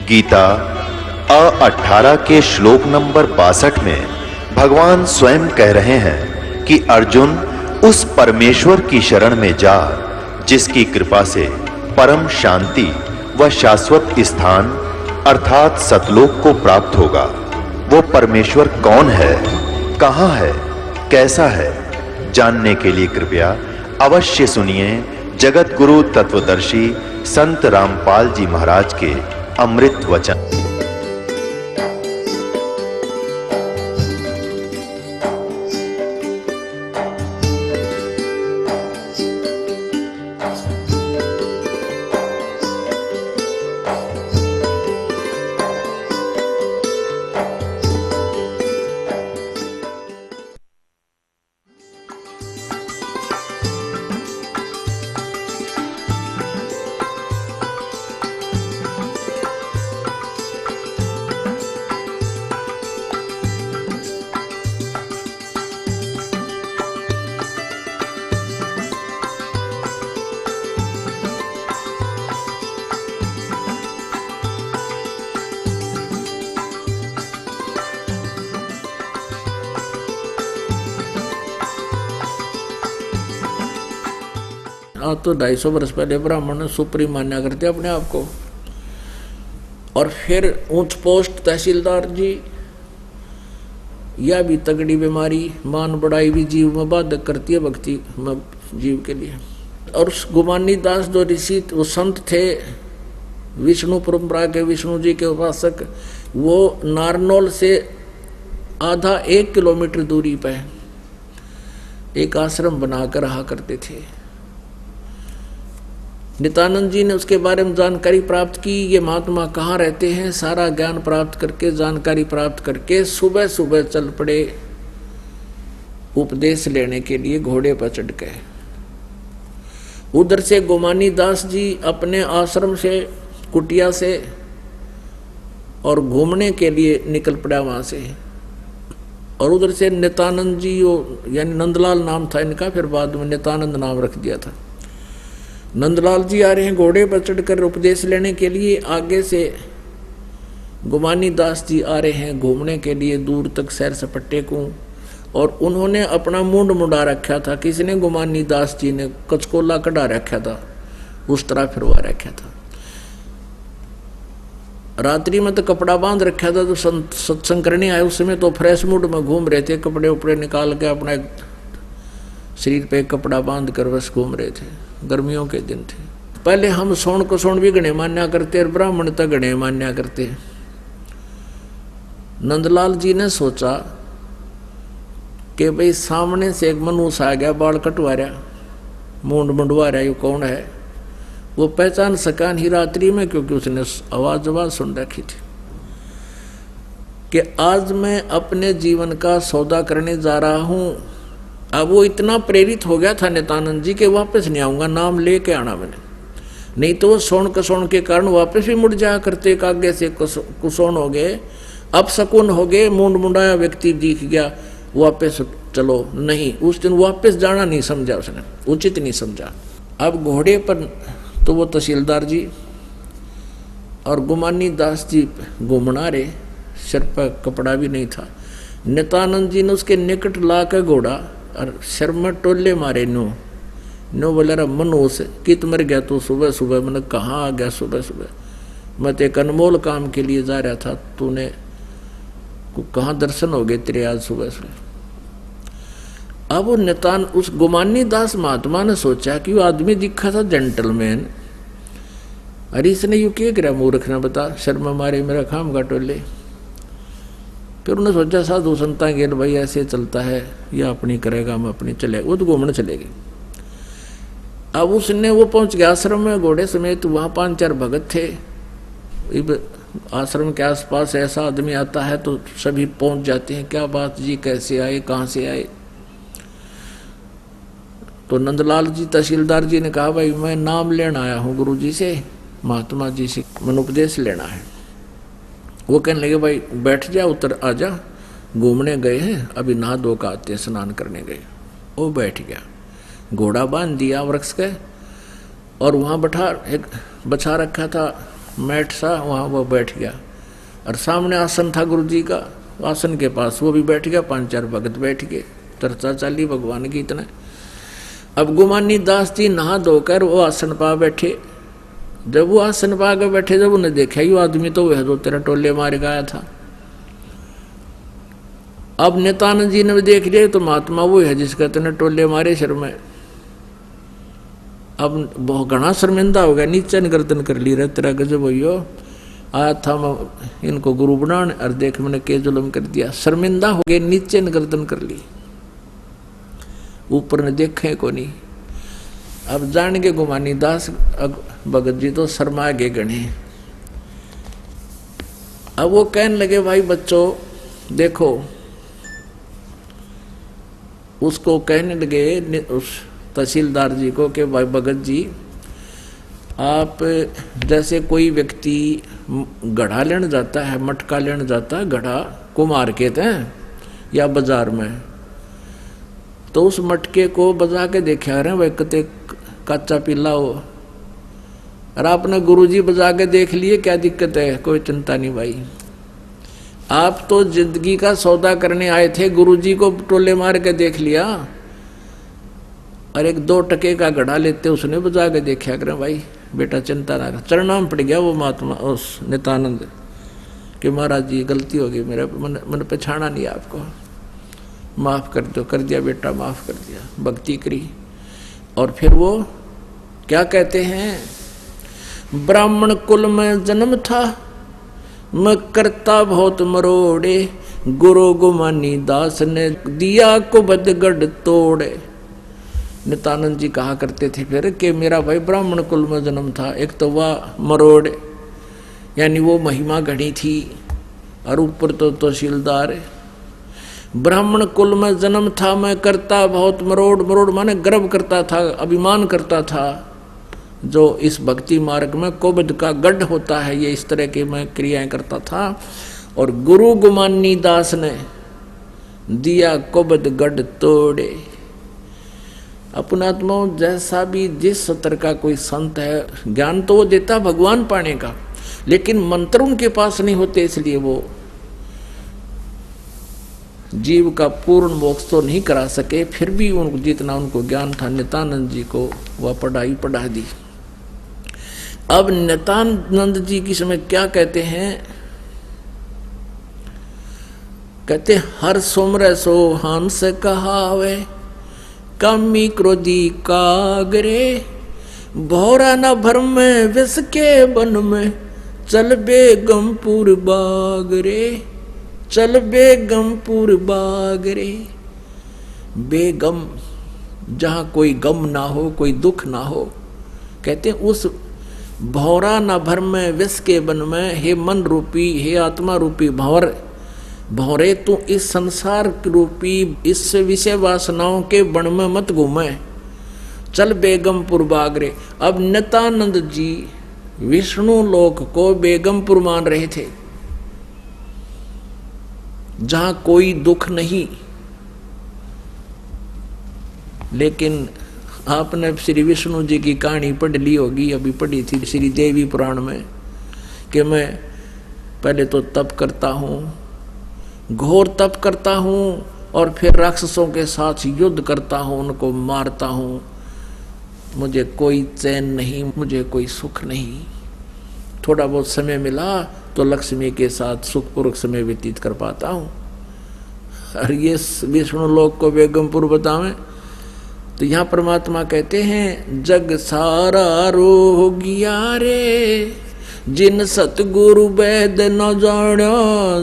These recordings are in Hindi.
गीता 18 के श्लोक नंबर 62 में भगवान स्वयं कह रहे हैं कि अर्जुन उस परमेश्वर की शरण में जा जिसकी कृपा से परम शांति व शाश्वत स्थान अर्थात सतलोक को प्राप्त होगा। वो परमेश्वर कौन है, कहां है, कैसा है, जानने के लिए कृपया अवश्य सुनिए जगत गुरु तत्वदर्शी संत रामपाल जी महाराज के अमृत वचन। आज तो 250 वर्ष पहले ब्राह्मण सुप्रीम मान्या करते अपने आप को, और फिर ऊंच पोस्ट तहसीलदार जी, यह भी तगड़ी बीमारी मान बढ़ाई भी जीव में बाधक करती है भक्ति में जीव के लिए। और गुमानी दास जो ऋषि वो संत थे विष्णु परंपरा के, विष्णु जी के उपासक, वो नारनौल से आधा 1 किलोमीटर दूरी पे एक आश्रम बनाकर रहा करते थे। नित्यानंद जी ने उसके बारे में जानकारी प्राप्त की, ये महात्मा कहाँ रहते हैं, सारा ज्ञान प्राप्त करके, जानकारी प्राप्त करके सुबह सुबह चल पड़े उपदेश लेने के लिए घोड़े पर चढ़ गए। उधर से गोमानी दास जी अपने आश्रम से, कुटिया से, और घूमने के लिए निकल पड़ा वहां से। और उधर से नित्यानंद जी, यानी नंदलाल नाम था इनका, फिर बाद में नित्यानंद नाम रख दिया था। नंदलाल जी आ रहे हैं घोड़े पर चढ़कर उपदेश लेने के लिए, आगे से गुमानी दास जी आ रहे हैं घूमने के लिए दूर तक सैर सपट्टे को। और उन्होंने अपना मुंड मुंडा रखा था, किसी ने गुमानी दास जी ने कचकोला कढ़ा रखा था, उस तरह फिरवा रखा था। रात्रि में तो कपड़ा बांध रखा था, तो सत्संग करने आए उस समय तो फ्रेश मूड में घूम रहे थे, कपड़े उपड़े निकाल के अपना शरीर पे कपड़ा बांध कर बस घूम रहे थे। गर्मियों के दिन थे। पहले हम सोन को सोन भी गणे मान्या करते और ब्राह्मण तक गणे मान्या करते। नंदलाल जी ने सोचा कि भाई सामने से एक मनुष्य आ गया, बाल कटवा रहा, मूंड मुंडवा रहा, ये कौन है? वो पहचान सका नहीं रात्रि में, क्योंकि उसने आवाज सुन रखी थी कि आज मैं अपने जीवन का सौदा करने जा रहा हूं। अब वो इतना प्रेरित हो गया था नित्यानंद जी के वापस नहीं आऊंगा, नाम लेके आना मैंने, नहीं तो वो सोन कसोन के कारण वापस भी मुड़ जाया करते। आगे से कुसोन हो गए, अब शकुन हो गए, मुंड मुंडाया व्यक्ति दिख गया, वापस चलो नहीं। उस दिन वापस जाना नहीं समझा उसने, उचित नहीं समझा। अब घोड़े पर तो वो तहसीलदार जी और गुमानी दास जी घूमना रहे, सिर पर कपड़ा भी नहीं था। नित्यानंद जी ने उसके निकट ला कर घोड़ा और सिर में टोले मारे। नो बोले रहा मनोस कित मर गया तो सुबह सुबह। मैंने कहाँ आ गया सुबह सुबह, मैं तो एक अनमोल काम के लिए जा रहा था, तूने कहाँ दर्शन हो गए तेरे आज सुबह सुबह। अब वो नितान उस गुमानी दास महात्मा ने सोचा कि वो आदमी दिखा था जेंटलमैन, अरे इसने यू क्या करा मूर्ख ने, बता शर्मा मारे मेरा खाम का टोले। फिर उन्होंने सोचा साधु संता गेल भाई ऐसे चलता है, या अपनी करेगा हम अपनी चले, वो तो घूमने चलेगी। अब उसने वो पहुंच गया आश्रम में घोड़े समेत, वहाँ 5-4 भगत थे। आश्रम के आसपास ऐसा आदमी आता है तो सभी पहुंच जाते हैं, क्या बात जी, कैसे आए, कहाँ से आए? तो नंदलाल जी तहसीलदार जी ने कहा भाई मैं नाम लेना आया हूँ गुरु जी से, महात्मा जी से मन उपदेश लेना है। वो कहने लगे भाई बैठ जा, उतर आ जा, घूमने गए हैं, अभी नहा धो के आते, स्नान करने गए। वो बैठ गया, घोड़ा बांध दिया वृक्ष के, और वहाँ बछा रखा था मैट सा, वहाँ वो बैठ गया और सामने आसन था गुरु जी का, आसन के पास वो भी बैठ गया, 5-4 भगत बैठ गए, चर्चा चली भगवान की इतना। अब गुमानी दास जी नहा धोकर वो आसन पा बैठे। जब वो आसन पा के बैठे, जब उन्हें देखा ये आदमी तो वह जो तेरा टोले मार गया था। अब नित्यानंद जी ने भी देख लिया तो महात्मा वो है जिसका तेने टोले मारे सिर में। अब बहुत घना शर्मिंदा हो गया, नीचे गर्दन कर ली रहे, तेरा गजब हो आया था मैं इनको गुरु बनाने और देख मैंने के जुल्म कर दिया। शर्मिंदा हो गए, नीचे गर्दन कर ली, ऊपर ने देखे को नहीं। अब जान के गुमानी दास भगत जी तो शर्मा गए गणे। अब वो कहने लगे भाई बच्चों देखो, उसको कहने लगे उस तहसीलदार जी को कि भाई भगत जी आप जैसे कोई व्यक्ति गढ़ा लेने जाता है, मटका लेने जाता है, गढ़ा कुम्हार कहते हैं या बाजार में, तो उस मटके को बजा के देखा रहे वह कते कच्चा पीला हो, और आपने गुरुजी बजा के देख लिए, क्या दिक्कत है, कोई चिंता नहीं भाई। आप तो जिंदगी का सौदा करने आए थे, गुरुजी को टोले मार के देख लिया, और 1-2 टके का घड़ा लेते उसने बजा के देखा करें भाई, बेटा चिंता ना कर। चरणाम पड़ गया वो महात्मा उस नित्यानंद कि महाराज जी गलती हो गई, मेरा मन पहचाना नहीं आपको, माफ कर दो। कर दिया बेटा, माफ कर दिया, भक्ति करी। और फिर वो क्या कहते हैं, ब्राह्मण कुल में जन्म था, मैं करता बहुत मरोड़े, गुरु गुमानी दास ने दिया को बदगढ़ तोड़े। नित्यानंद जी कहा करते थे फिर कि मेरा भाई ब्राह्मण कुल में जन्म था, एक तो वह मरोड़ यानी वो महिमा घड़ी थी, और ऊपर तो तहसीलदार। ब्राह्मण कुल में जन्म था, मैं करता बहुत मरोड़, मरोड़ माने गर्व करता था, अभिमान करता था, जो इस भक्ति मार्ग में कोबद का गढ़ होता है, ये इस तरह की मैं क्रियाएं करता था। और गुरु गुमानी दास ने दिया कोबद गढ़ तोड़े। अपनात्मा जैसा भी जिस सत्र का कोई संत है, ज्ञान तो वो देता भगवान पाने का, लेकिन मंत्र उनके पास नहीं होते, इसलिए वो जीव का पूर्ण मोक्ष तो नहीं करा सके। फिर भी उनको जितना उनको ज्ञान था नित्यानंद जी को वह पढ़ाई पढ़ा दी। अब नित्यानंद जी की समय क्या कहते हैं, कहते हर सुमर सो हंस कहावे, कामी क्रोधी कागरे, भौरा न भरम में विष के बन में, चल बेगमपुर बागरे, चल बेगमपुर बागरे। बेगम जहाँ कोई गम ना हो, कोई दुख ना हो, कहते उस भौरा न भरम में विष के बन में, हे मन रूपी, हे आत्मा रूपी भंवर, भौरे तू इस संसार रूपी इस विषय वासनाओं के बन में मत घूमे, चल बेगमपुर बागरे। अब नित्यानंद जी विष्णु लोक को बेगमपुर मान रहे थे, जहां कोई दुख नहीं। लेकिन आपने श्री विष्णु जी की कहानी पढ़ ली होगी, अभी पढ़ी थी श्री देवी पुराण में, कि मैं पहले तो तप करता हूँ, घोर तप करता हूँ, और फिर राक्षसों के साथ युद्ध करता हूँ, उनको मारता हूँ, मुझे कोई चैन नहीं, मुझे कोई सुख नहीं। थोड़ा बहुत समय मिला तो लक्ष्मी के साथ सुखपूर्वक समय व्यतीत कर पाता हूँ। और ये विष्णु लोक को बेगमपुर बतावें तो यहाँ परमात्मा कहते हैं, जग सारा रोगिया रे, जिन सतगुरु वैद न जाना,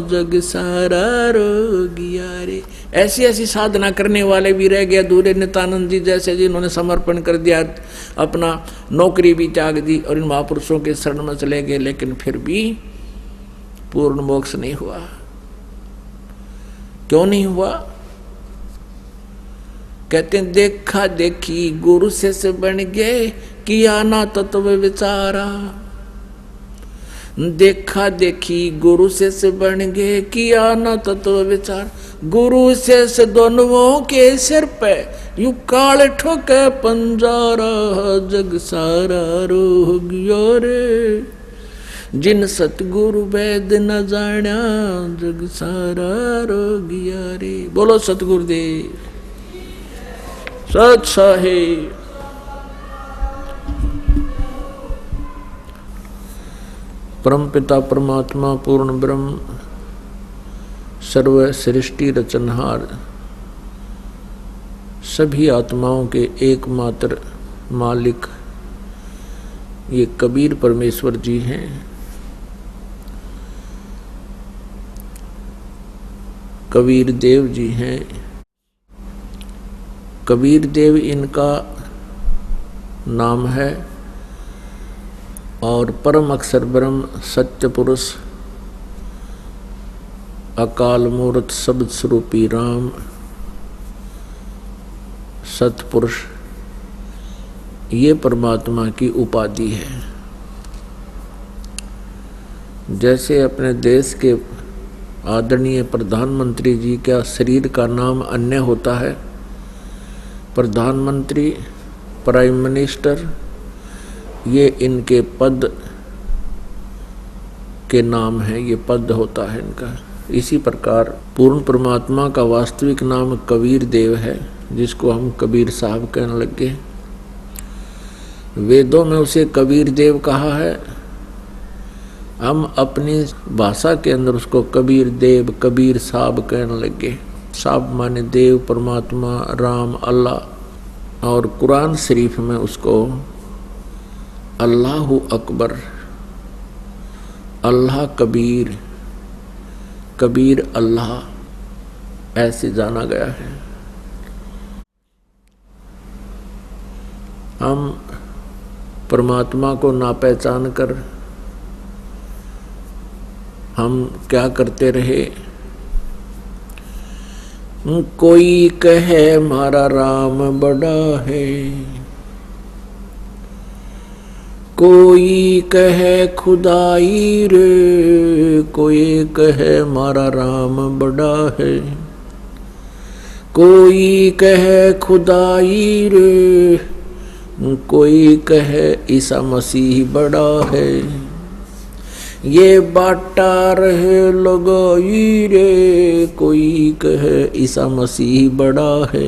जग सारा रोगिया रे। ऐसी ऐसी साधना करने वाले भी रह गए दूरे, नित्यानंद जी जैसे जिन्होंने समर्पण कर दिया, अपना नौकरी भी त्याग दी और इन महापुरुषों के शरण में चले गए, लेकिन फिर भी पूर्ण मोक्ष नहीं हुआ। क्यों नहीं हुआ? कहते हैं देखा देखी गुरु से बन गए, किया ना तत्व विचारा। देखा देखी गुरु से बन गए, किया ना तत्व विचार। गुरु से दोनों के सिर पे यू काल ठोके पंजारा, जग सारा रोगिया रे, जिन सतगुरु वैद न जाण्या जग सारा रोगिया रे। बोलो सतगुरुदेव सत साहिब। परमपिता परमात्मा पूर्ण ब्रह्म सर्व सृष्टि रचनहार सभी आत्माओं के एकमात्र मालिक ये कबीर परमेश्वर जी हैं। कबीर देव जी हैं। कबीर देव इनका नाम है और परम अक्षर ब्रह्म सत्य पुरुष अकाल मूर्त शब्द स्वरूपी राम सतपुरुष ये परमात्मा की उपाधि है। जैसे अपने देश के आदरणीय प्रधानमंत्री जी का शरीर का नाम अन्य होता है, प्रधानमंत्री प्राइम मिनिस्टर ये इनके पद के नाम है, ये पद होता है इनका। इसी प्रकार पूर्ण परमात्मा का वास्तविक नाम कबीर देव है, जिसको हम कबीर साहब कहने लगे। वेदों में उसे कबीर देव कहा है, हम अपनी भाषा के अंदर उसको कबीर देव कबीर साहब कहने लगे। साहब माने देव, परमात्मा, राम, अल्लाह। और कुरान शरीफ में उसको अल्लाहु अकबर, अल्लाह कबीर, कबीर अल्लाह ऐसे जाना गया है। हम परमात्मा को ना पहचान कर हम क्या करते रहे, कोई कहे हमारा राम बड़ा है, कोई कहे खुदाई रे, कोई कहे हमारा राम बड़ा है, कोई कहे खुदाई रे, कोई कहे ईसा मसीह बड़ा है। ये बाटा रहे लगाई रे, कोई कहे ईसा मसीह बड़ा है।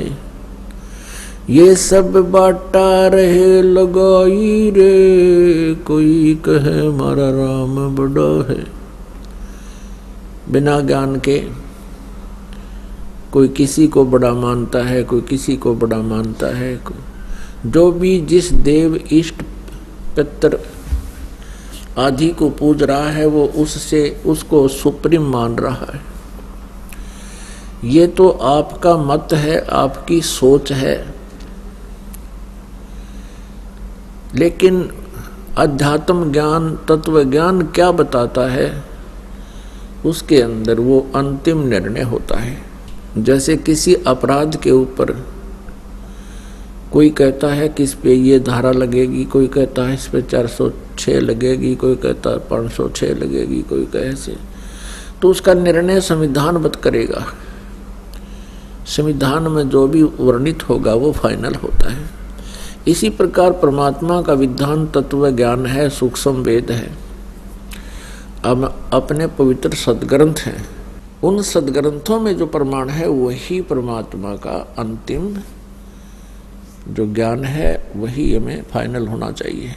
ये सब बाटा रहे लगाई रे, कोई कहे हमारा राम बड़ा है। बिना ज्ञान के कोई किसी को बड़ा मानता है, कोई किसी को बड़ा मानता है। जो भी जिस देव इष्ट पितर आदि को पूज रहा है वो उसको सुप्रीम मान रहा है। ये तो आपका मत है, आपकी सोच है, लेकिन अध्यात्म ज्ञान, तत्व ज्ञान क्या बताता है, उसके अंदर वो अंतिम निर्णय होता है। जैसे किसी अपराध के ऊपर कोई कहता है कि इस पे ये धारा लगेगी, कोई कहता है इस पे 406 लगेगी, कोई कहता है 506 लगेगी, कोई कहे से, तो उसका निर्णय संविधानबद्ध करेगा। संविधान में जो भी वर्णित होगा वो फाइनल होता है। इसी प्रकार परमात्मा का विधान तत्व ज्ञान है, सूक्ष्म वेद है। अब अपने पवित्र सदग्रंथ हैं, उन सदग्रंथों में जो प्रमाण है वही परमात्मा का अंतिम जो ज्ञान है, वही हमें फाइनल होना चाहिए।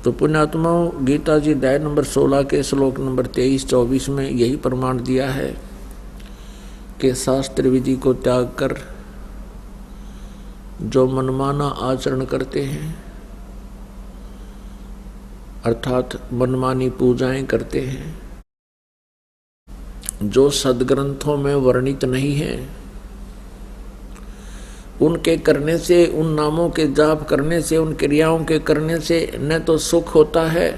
तो पुण्यात्माओं, गीता जी अध्याय नंबर 16 के श्लोक नंबर 23-24 में यही प्रमाण दिया है कि शास्त्र विधि को त्याग कर जो मनमाना आचरण करते हैं, अर्थात मनमानी पूजाएं करते हैं, जो सदग्रंथों में वर्णित नहीं है, उनके करने से, उन नामों के जाप करने से, उन क्रियाओं के करने से न तो सुख होता है,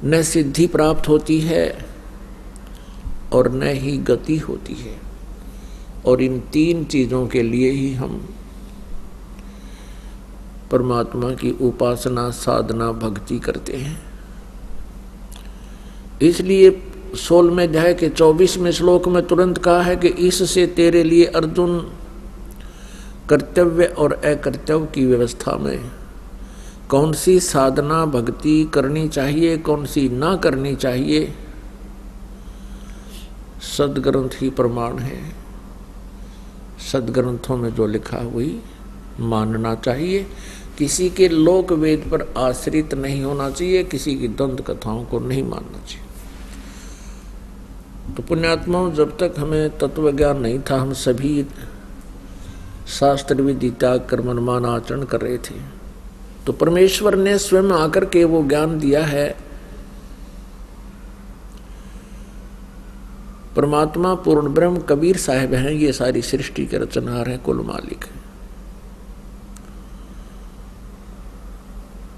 न सिद्धि प्राप्त होती है और न ही गति होती है। और इन तीन चीजों के लिए ही हम परमात्मा की उपासना, साधना, भक्ति करते हैं। इसलिए 16वें अध्याय के 24वें श्लोक में तुरंत कहा है कि इससे तेरे लिए अर्जुन कर्तव्य और अकर्तव्य की व्यवस्था में कौन सी साधना भक्ति करनी चाहिए, कौन सी ना करनी चाहिए, सदग्रंथ ही प्रमाण है। सदग्रंथों में जो लिखा वही मानना चाहिए। किसी के लोक वेद पर आश्रित नहीं होना चाहिए, किसी की द्वंद कथाओं को नहीं मानना चाहिए। तो पुण्यात्माओं, जब तक हमें तत्व ज्ञान नहीं था, हम सभी शास्त्र विधि त्याग कर मनमान आचरण कर रहे थे। तो परमेश्वर ने स्वयं आकर के वो ज्ञान दिया है। परमात्मा पूर्ण ब्रह्म कबीर साहब हैं, ये सारी सृष्टि के रचनहार हैं, कुल मालिक हैं।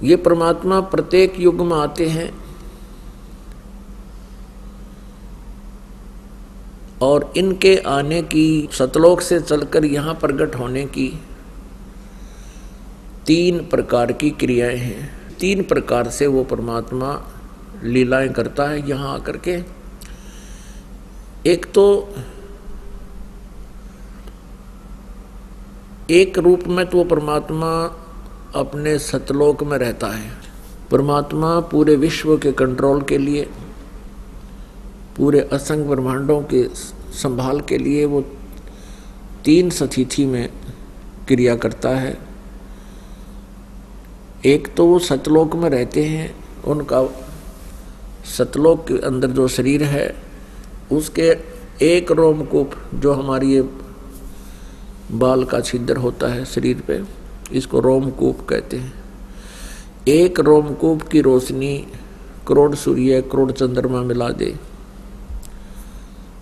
ये परमात्मा प्रत्येक युग में आते हैं और इनके आने की, सतलोक से चलकर यहाँ प्रकट होने की 3 प्रकार की क्रियाएं हैं। 3 प्रकार से वो परमात्मा लीलाएं करता है यहाँ आकर के। एक तो एक रूप में तो परमात्मा अपने सतलोक में रहता है। परमात्मा पूरे विश्व के कंट्रोल के लिए, पूरे असंख्य ब्रह्मांडों के संभाल के लिए वो 3 स्थिति में क्रिया करता है। एक तो वो सतलोक में रहते हैं, उनका सतलोक के अंदर जो शरीर है उसके एक रोमकूप, जो हमारी ये बाल का छिद्र होता है शरीर पे, इसको रोमकूप कहते हैं। एक रोमकूप की रोशनी करोड़ सूर्य करोड़ चंद्रमा मिला दे,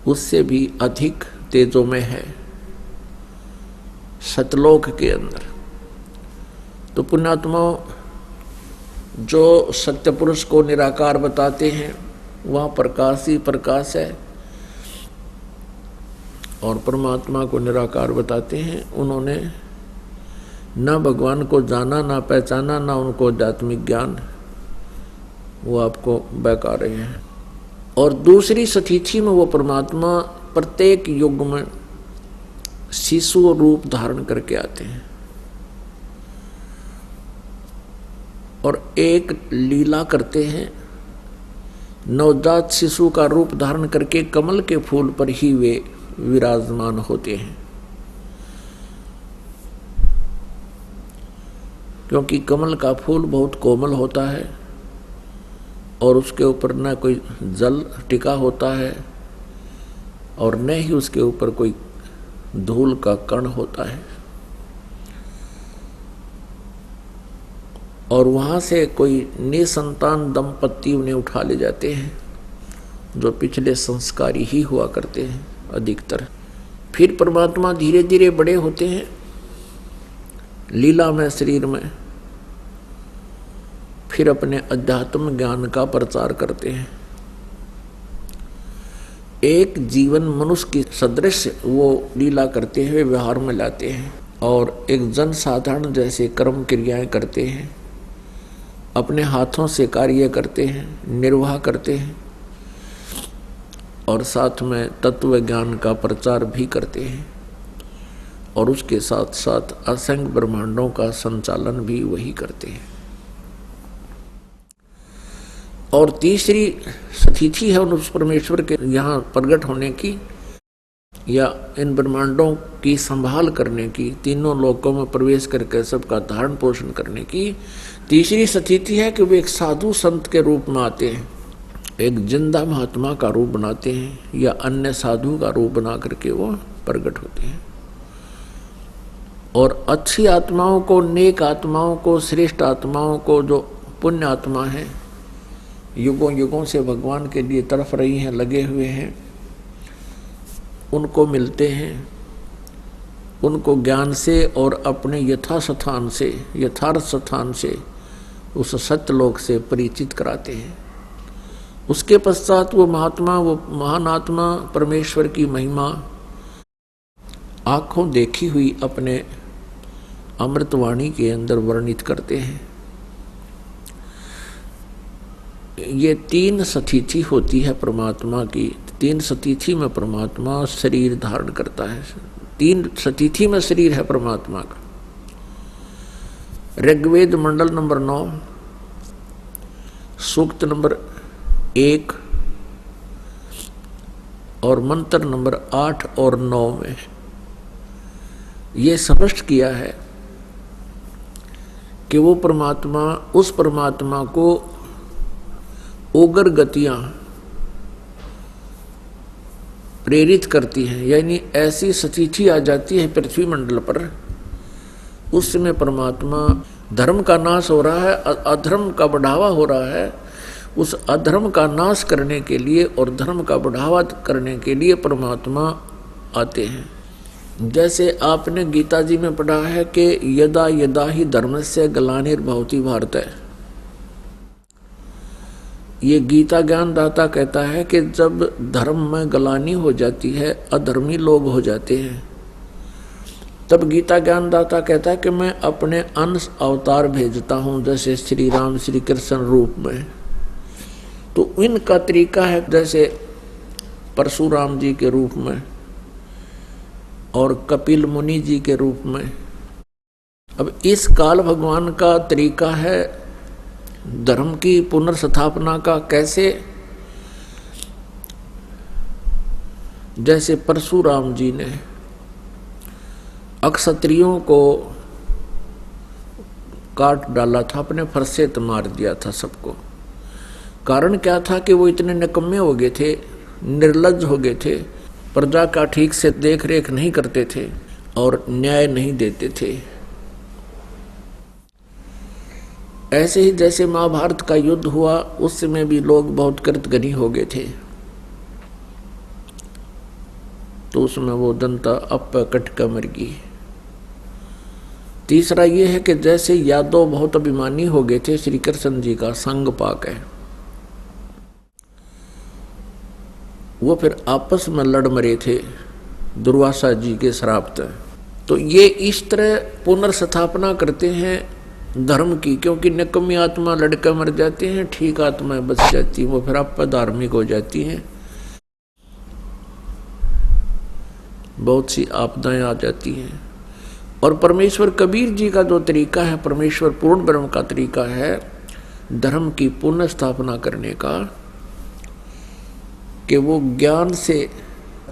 उससे भी अधिक तेजोमय है सतलोक के अंदर। तो पुण्यात्माओं, जो सत्य पुरुष को निराकार बताते हैं वहाँ प्रकाश ही प्रकाश है, और परमात्मा को निराकार बताते हैं। उन्होंने ना भगवान को जाना, ना पहचाना, ना उनको आध्यात्मिक ज्ञान, वो आपको बहका रहे हैं। और दूसरी स्थिति में वो परमात्मा प्रत्येक युग में शिशु रूप धारण करके आते हैं और एक लीला करते हैं। नवजात शिशु का रूप धारण करके कमल के फूल पर ही वे विराजमान होते हैं, क्योंकि कमल का फूल बहुत कोमल होता है और उसके ऊपर न कोई जल टिका होता है और न ही उसके ऊपर कोई धूल का कण होता है, और वहाँ से कोई निसंतान दंपति उन्हें उठा ले जाते हैं, जो पिछले संस्कारी ही हुआ करते हैं अधिकतर। फिर परमात्मा धीरे धीरे बड़े होते हैं लीला में, शरीर में, फिर अपने अध्यात्म ज्ञान का प्रचार करते हैं। एक जीवन मनुष्य की सदृश वो लीला करते हुए व्यवहार में लाते हैं और एक जन साधारण जैसे कर्म क्रियाएं करते हैं, अपने हाथों से कार्य करते हैं, निर्वाह करते हैं और साथ में तत्व ज्ञान का प्रचार भी करते हैं, और उसके साथ साथ असंख्य ब्रह्मांडों का संचालन भी वही करते हैं। और तीसरी स्थिति है उस परमेश्वर के यहाँ प्रकट होने की या इन ब्रह्मांडों की संभाल करने की, तीनों लोकों में प्रवेश करके सबका धारण पोषण करने की तीसरी स्थिति है कि वे एक साधु संत के रूप में आते हैं, एक जिंदा महात्मा का रूप बनाते हैं या अन्य साधु का रूप बना करके वो प्रकट होते हैं और अच्छी आत्माओं को, नेक आत्माओं को, श्रेष्ठ आत्माओं को, जो पुण्य आत्मा है, युगों युगों से भगवान के लिए तरफ रही हैं, लगे हुए हैं, उनको मिलते हैं, उनको ज्ञान से और अपने यथास्थान से, यथार्थ स्थान से, उस सत्यलोक से परिचित कराते हैं। उसके पश्चात वो महात्मा, वो महान आत्मा परमेश्वर की महिमा आँखों देखी हुई अपने अमृतवाणी के अंदर वर्णित करते हैं। ये 3 स्थिति होती है परमात्मा की। 3 स्थिति में परमात्मा शरीर धारण करता है। 3 स्थिति में शरीर है परमात्मा का। ऋग्वेद मंडल नंबर 9 सूक्त नंबर 1 और मंत्र नंबर 8 और 9 में ये स्पष्ट किया है कि वो परमात्मा, उस परमात्मा को उग्र गतियां प्रेरित करती हैं, यानी ऐसी स्थिति आ जाती है पृथ्वी मंडल पर, उस समय परमात्मा, धर्म का नाश हो रहा है, अधर्म का बढ़ावा हो रहा है, उस अधर्म का नाश करने के लिए और धर्म का बढ़ावा करने के लिए परमात्मा आते हैं। जैसे आपने गीता जी में पढ़ा है कि यदा यदा ही धर्मस्य ग्लानिर्भवति भारत है। ये गीता ज्ञान दाता कहता है कि जब धर्म में ग्लानि हो जाती है, अधर्मी लोग हो जाते हैं, तब गीता ज्ञान दाता कहता है कि मैं अपने अंश अवतार भेजता हूं, जैसे श्री राम श्री कृष्ण रूप में। तो इनका तरीका है जैसे परशुराम जी के रूप में और कपिल मुनि जी के रूप में। अब इस काल भगवान का तरीका है धर्म की पुनर्स्थापना का। कैसे? जैसे परशुराम जी ने अक्षत्रियों को काट डाला था, अपने फरसे मार दिया था सबको। कारण क्या था कि वो इतने निकम्मे हो गए थे, निर्लज्ज हो गए थे, प्रजा का ठीक से देख रेख नहीं करते थे और न्याय नहीं देते थे। ऐसे ही जैसे महाभारत का युद्ध हुआ, उस समय भी लोग बहुत कृतघ्नी हो गए थे, तो उसमें वो जनता अप कटका मर गई। तीसरा ये है कि जैसे यादव बहुत अभिमानी हो गए थे, श्री कृष्ण जी का संग पाक है, वो फिर आपस में लड़ मरे थे दुर्वासा जी के श्राप से। तो ये इस तरह पुनर्स्थापना करते हैं धर्म की, क्योंकि निकम्मी आत्मा लड़के मर जाते हैं, ठीक आत्मा बच जाती है, वो फिर आप धार्मिक हो जाती हैं, बहुत सी आपदाएं आ जाती हैं। और परमेश्वर कबीर जी का जो तरीका है, परमेश्वर पूर्ण ब्रह्म का तरीका है धर्म की पुनः स्थापना करने का, कि वो ज्ञान से,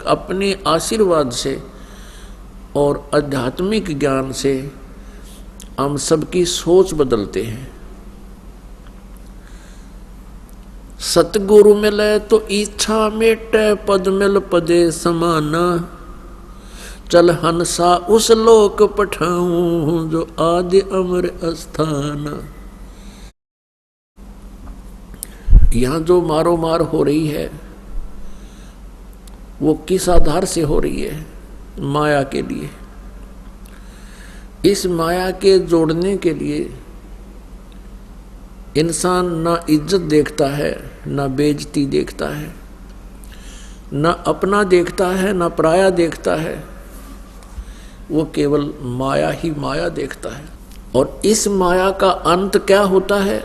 अपने आशीर्वाद से और आध्यात्मिक ज्ञान से हम सबकी सोच बदलते हैं। सतगुरु मिले तो इच्छा मेटे, पद मिल पदे समाना, चल हंसा उस लोक पठाऊं जो आदि अमर अस्थाना। यहां जो मारो मार हो रही है वो किस आधार से हो रही है? माया के लिए। इस माया के जोड़ने के लिए इंसान ना इज्जत देखता है, ना बेइज्जती देखता है, ना अपना देखता है, ना पराया देखता है, वो केवल माया ही माया देखता है। और इस माया का अंत क्या होता है?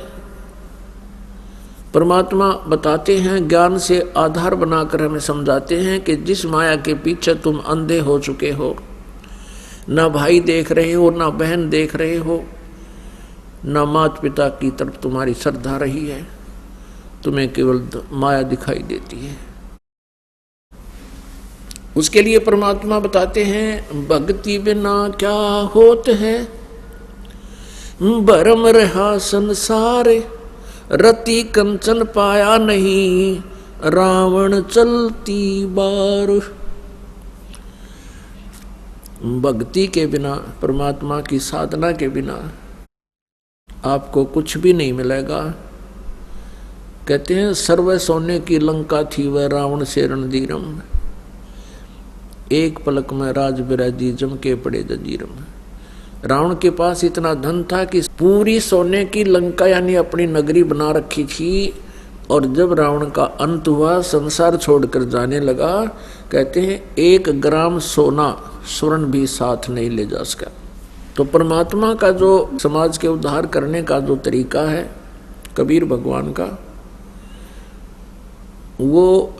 परमात्मा बताते हैं, ज्ञान से आधार बनाकर हमें समझाते हैं कि जिस माया के पीछे तुम अंधे हो चुके हो, ना भाई देख रहे हो, ना बहन देख रहे हो, ना माता पिता की तरफ तुम्हारी श्रद्धा रही है, तुम्हें केवल माया दिखाई देती है। उसके लिए परमात्मा बताते हैं, भक्ति बिना क्या होत है, भरम रहा संसार, रति कंचन पाया नहीं, रावण चलती बार। भक्ति के बिना, परमात्मा की साधना के बिना आपको कुछ भी नहीं मिलेगा। कहते हैं, सर्व सोने की लंका थी वह रावण से रणधीरम, एक पलक में राज बिराजी जम के पड़े जजीरम। रावण के पास इतना धन था कि पूरी सोने की लंका यानी अपनी नगरी बना रखी थी, और जब रावण का अंत हुआ, संसार छोड़कर जाने लगा, कहते हैं 1 ग्राम सोना स्वर्ण भी साथ नहीं ले जा सका। तो परमात्मा का जो समाज के उद्धार करने का जो तरीका है कबीर भगवान का, वो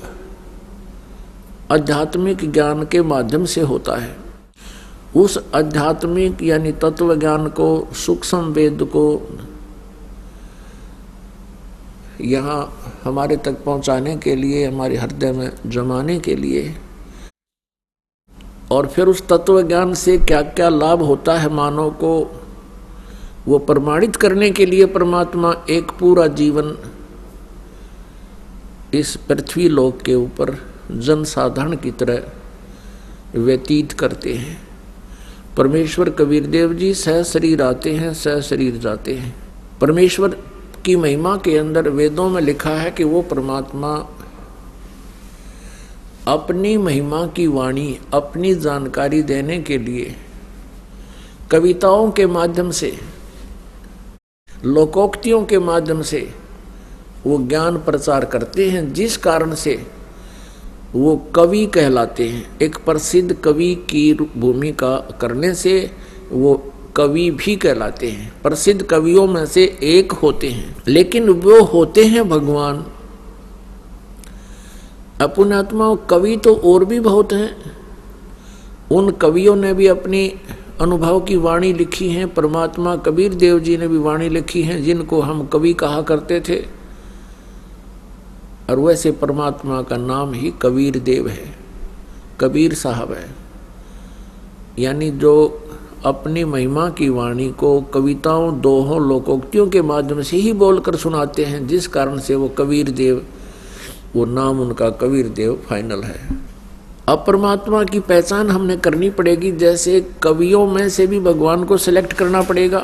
आध्यात्मिक ज्ञान के माध्यम से होता है। उस आध्यात्मिक यानी तत्व ज्ञान को, सूक्ष्म वेद को यहाँ हमारे तक पहुँचाने के लिए, हमारे हृदय में जमाने के लिए, और फिर उस तत्व ज्ञान से क्या क्या लाभ होता है मानव को, वो प्रमाणित करने के लिए परमात्मा एक पूरा जीवन इस पृथ्वी लोक के ऊपर जनसाधारण की तरह व्यतीत करते हैं। परमेश्वर कबीर देव जी सह शरीर आते हैं, सह शरीर जाते हैं। परमेश्वर की महिमा के अंदर वेदों में लिखा है कि वो परमात्मा अपनी महिमा की वाणी, अपनी जानकारी देने के लिए कविताओं के माध्यम से, लोकोक्तियों के माध्यम से वो ज्ञान प्रचार करते हैं, जिस कारण से वो कवि कहलाते हैं। एक प्रसिद्ध कवि की भूमिका करने से वो कवि भी कहलाते हैं, प्रसिद्ध कवियों में से एक होते हैं। लेकिन वो होते हैं भगवान। पुण्यात्मा कवि तो और भी बहुत हैं। उन कवियों ने भी अपनी अनुभव की वाणी लिखी है। परमात्मा कबीर देव जी ने भी वाणी लिखी है, जिनको हम कवि कहा करते थे। और वैसे परमात्मा का नाम ही कबीर देव है, कबीर साहब है। यानी जो अपनी महिमा की वाणी को कविताओं, दोहों, लोकोक्तियों के माध्यम से ही बोलकर सुनाते हैं, जिस कारण से वो कबीर देव, वो नाम उनका कबीर देव फाइनल है। अब परमात्मा की पहचान हमने करनी पड़ेगी। जैसे कवियों में से भी भगवान को सिलेक्ट करना पड़ेगा।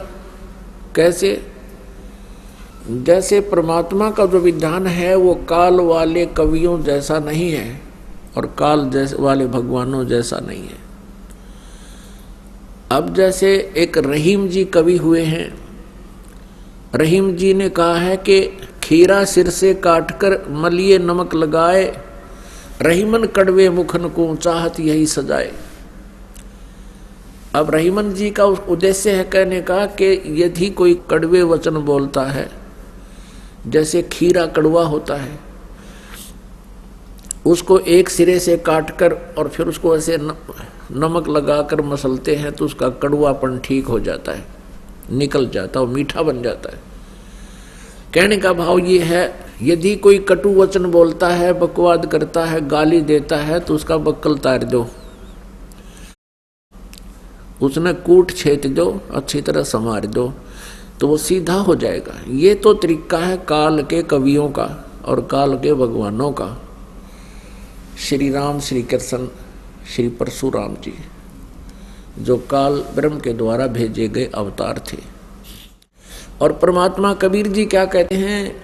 कैसे? जैसे परमात्मा का जो विधान है वो काल वाले कवियों जैसा नहीं है और काल जैसे वाले भगवानों जैसा नहीं है। अब जैसे एक रहीम जी कवि हुए हैं। रहीम जी ने कहा है कि खीरा सिर से काटकर मलिए नमक लगाए, रहीमन कड़वे मुखन को चाहत यही सजाए। अब रहीमन जी का उद्देश्य है कहने का कि यदि कोई कड़वे वचन बोलता है, जैसे खीरा कड़वा होता है, उसको एक सिरे से काटकर और फिर उसको ऐसे नमक लगाकर मसलते हैं तो उसका कड़वापन ठीक हो जाता है, निकल जाता है, मीठा बन जाता है। कहने का भाव ये है, यदि कोई कटु वचन बोलता है, बकवाद करता है, गाली देता है, तो उसका बक्कल तार दो, उसने कूट छेद दो, अच्छी तरह संवार दो, तो वो सीधा हो जाएगा। ये तो तरीका है काल के कवियों का और काल के भगवानों का। श्री राम, श्री कृष्ण, श्री परशुराम जी जो काल ब्रह्म के द्वारा भेजे गए अवतार थे। और परमात्मा कबीर जी क्या कहते हैं?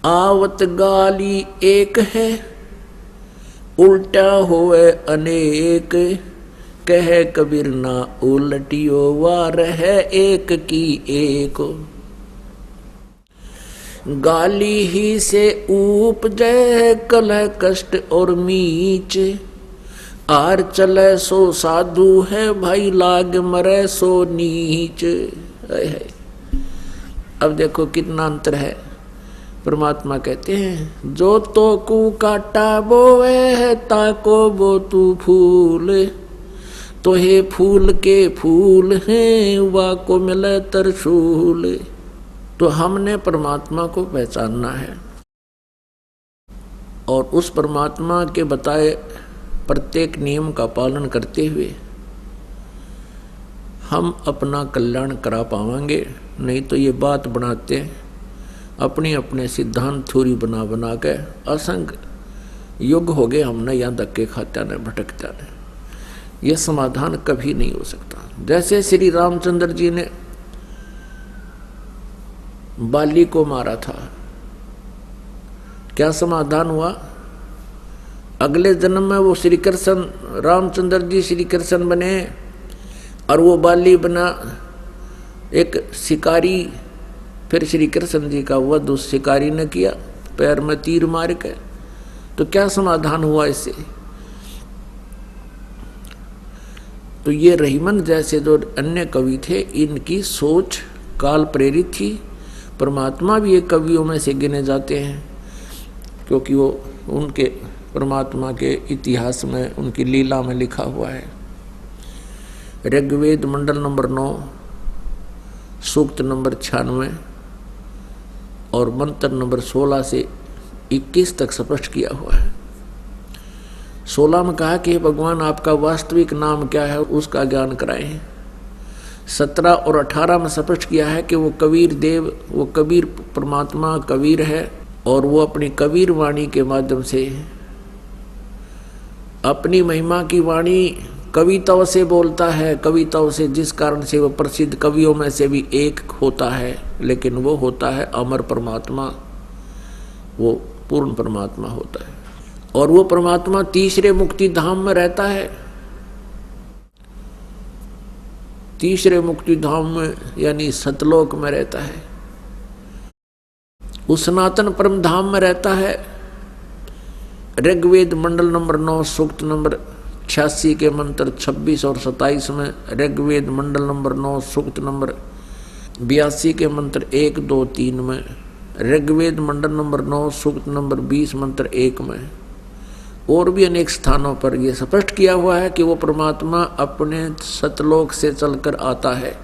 आवत गाली एक है, उल्टा होवे अनेक, कह कबीर ना उलटियो वार है एक की एक। गाली ही से उपजय कलह कष्ट और मीच, आर चले सो साधु है भाई लाग मरे सो नीच। अब देखो कितना अंतर है। परमात्मा कहते हैं जो तो कु काटा बोवे है ताको बो तू फूल, तो हे फूल के फूल हैं वा को मिले तरशूल। तो हमने परमात्मा को पहचानना है और उस परमात्मा के बताए प्रत्येक नियम का पालन करते हुए हम अपना कल्याण करा पाएंगे। नहीं तो ये बात बनाते अपने अपने सिद्धांत थ्योरी बना बना के असंग युग हो गए हमने, यहाँ धक्के खाते ने, भटकता ने। यह समाधान कभी नहीं हो सकता। जैसे श्री रामचंद्र जी ने बाली को मारा था, क्या समाधान हुआ? अगले जन्म में वो श्री कृष्ण, रामचंद्र जी श्री कृष्ण बने और वो बाली बना एक शिकारी। फिर श्री कृष्ण जी का वध उस शिकारी ने किया, पैर में तीर मार के। तो क्या समाधान हुआ इससे? तो ये रहीमन जैसे जो अन्य कवि थे, इनकी सोच काल प्रेरित थी। परमात्मा भी एक कवियों में से गिने जाते हैं, क्योंकि वो उनके परमात्मा के इतिहास में, उनकी लीला में लिखा हुआ है। ऋग्वेद मंडल नंबर 9 सूक्त नंबर 96 और मंत्र नंबर 16 से 21 तक स्पष्ट किया हुआ है। 16 में कहा कि भगवान आपका वास्तविक नाम क्या है उसका ज्ञान कराएं। 17 और 18 में स्पष्ट किया है कि वो कबीर देव, वो कबीर परमात्मा कबीर है और वो अपनी कबीर वाणी के माध्यम से अपनी महिमा की वाणी कविताओं से बोलता है, कविताओं से, जिस कारण से वो प्रसिद्ध कवियों में से भी एक होता है, लेकिन वो होता है अमर परमात्मा, वो पूर्ण परमात्मा होता है। और वो परमात्मा तीसरे मुक्ति धाम में रहता है। तीसरे मुक्ति धाम में यानी सतलोक में रहता है, उस सनातन परम धाम में रहता है। ऋग्वेद मंडल नंबर 9 सूक्त नंबर 86 के मंत्र 26 और 27 में, ऋग्वेद मंडल नंबर 9 सूक्त नंबर 82 के मंत्र 1, 2, 3 में, ऋग्वेद मंडल नंबर 9 सूक्त नंबर 20 मंत्र 1 में, और भी अनेक स्थानों पर यह स्पष्ट किया हुआ है कि वो परमात्मा अपने सतलोक से चलकर आता है।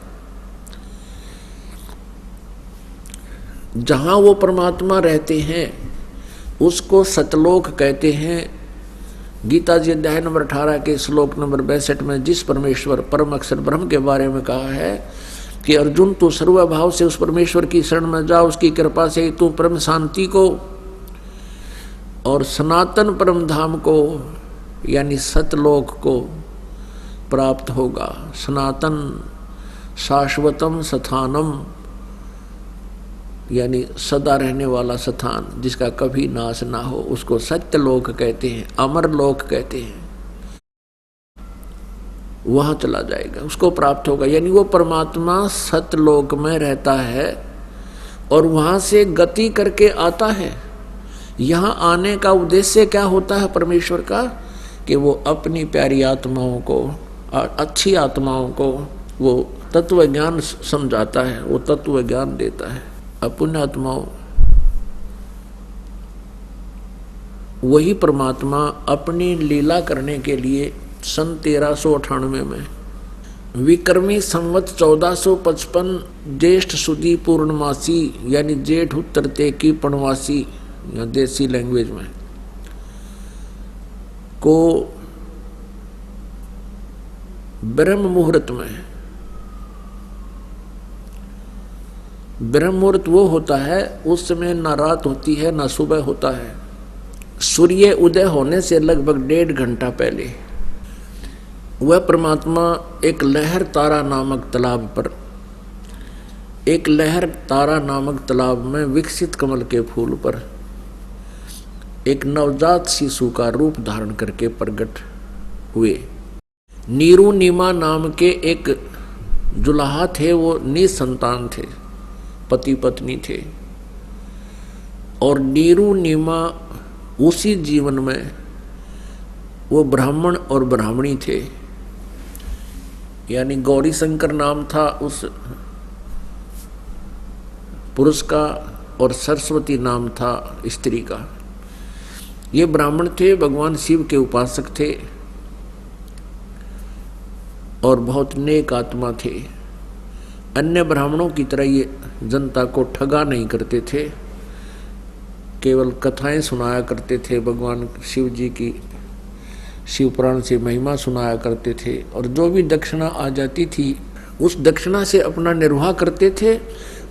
जहां वो परमात्मा रहते हैं उसको सतलोक कहते हैं। गीता जी अध्याय नंबर 18 के श्लोक नंबर 62 में जिस परमेश्वर परम अक्षर ब्रह्म के बारे में कहा है कि अर्जुन तू सर्वभाव से उस परमेश्वर की शरण में जा, उसकी कृपा से तू परम शांति को और सनातन परम धाम को यानी सतलोक को प्राप्त होगा। सनातन शाश्वतम स्थानम यानी सदा रहने वाला स्थान जिसका कभी नाश ना हो, उसको सत्यलोक कहते हैं, अमर लोक कहते हैं। वहां चला जाएगा, उसको प्राप्त होगा। यानी वो परमात्मा सतलोक में रहता है और वहां से गति करके आता है। यहाँ आने का उद्देश्य क्या होता है परमेश्वर का कि वो अपनी प्यारी आत्माओं को, अच्छी आत्माओं को वो तत्व ज्ञान समझाता है, वो तत्व ज्ञान देता है। अपुण्य आत्माओं, वही परमात्मा अपनी लीला करने के लिए सन 1398 में विक्रमी संवत 1455 ज्येष्ठ सुदी पूर्णमासी यानी जेठ उत्तर की पणवासी या देसी लैंग्वेज में को ब्रह्म मुहूर्त में, ब्रह्म मुहूर्त वो होता है उस समय ना रात होती है ना सुबह होता है। सूर्य उदय होने से लगभग 1.5 घंटा पहले वह परमात्मा एक लहर तारा नामक तालाब पर, एक लहर तारा नामक तालाब में विकसित कमल के फूल पर एक नवजात शिशु का रूप धारण करके प्रकट हुए। नीरू नीमा नाम के एक जुलाहा थे, वो निसंतान थे, पति पत्नी थे। और नीरू नीमा उसी जीवन में वो ब्राह्मण और ब्राह्मणी थे, यानी गौरी शंकर नाम था उस पुरुष का और सरस्वती नाम था स्त्री का। ये ब्राह्मण थे, भगवान शिव के उपासक थे और बहुत नेक आत्मा थे। अन्य ब्राह्मणों की तरह ये जनता को ठगा नहीं करते थे, केवल कथाएं सुनाया करते थे, भगवान शिव जी की शिव पुराण से महिमा सुनाया करते थे और जो भी दक्षिणा आ जाती थी उस दक्षिणा से अपना निर्वाह करते थे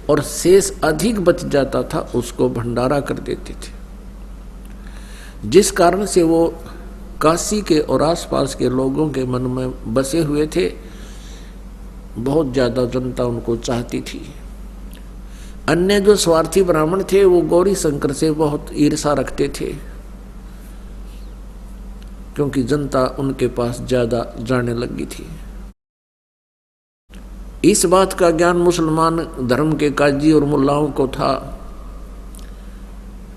और शेष अधिक बच जाता था उसको भंडारा कर देते थे, जिस कारण से वो काशी के और आसपास के लोगों के मन में बसे हुए थे। बहुत ज्यादा जनता उनको चाहती थी। अन्य जो स्वार्थी ब्राह्मण थे वो गौरी शंकर से बहुत ईर्षा रखते थे, क्योंकि जनता उनके पास ज्यादा जाने लगी थी। इस बात का ज्ञान मुसलमान धर्म के काजी और मुल्लाओं को था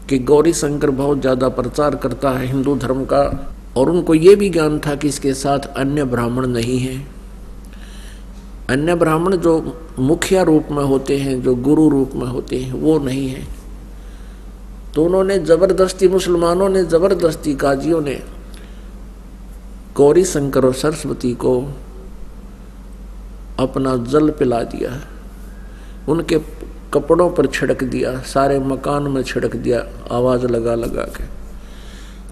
कि गौरी शंकर बहुत ज्यादा प्रचार करता है हिंदू धर्म का, और उनको ये भी ज्ञान था कि इसके साथ अन्य ब्राह्मण नहीं है। अन्य ब्राह्मण जो मुखिया रूप में होते हैं, जो गुरु रूप में होते हैं, वो नहीं है। तो उन्होंने जबरदस्ती, मुसलमानों ने जबरदस्ती, काजियों ने गौरी शंकर और सरस्वती को अपना जल पिला दिया, उनके कपड़ों पर छिड़क दिया, सारे मकान में छिड़क दिया आवाज लगा लगा के।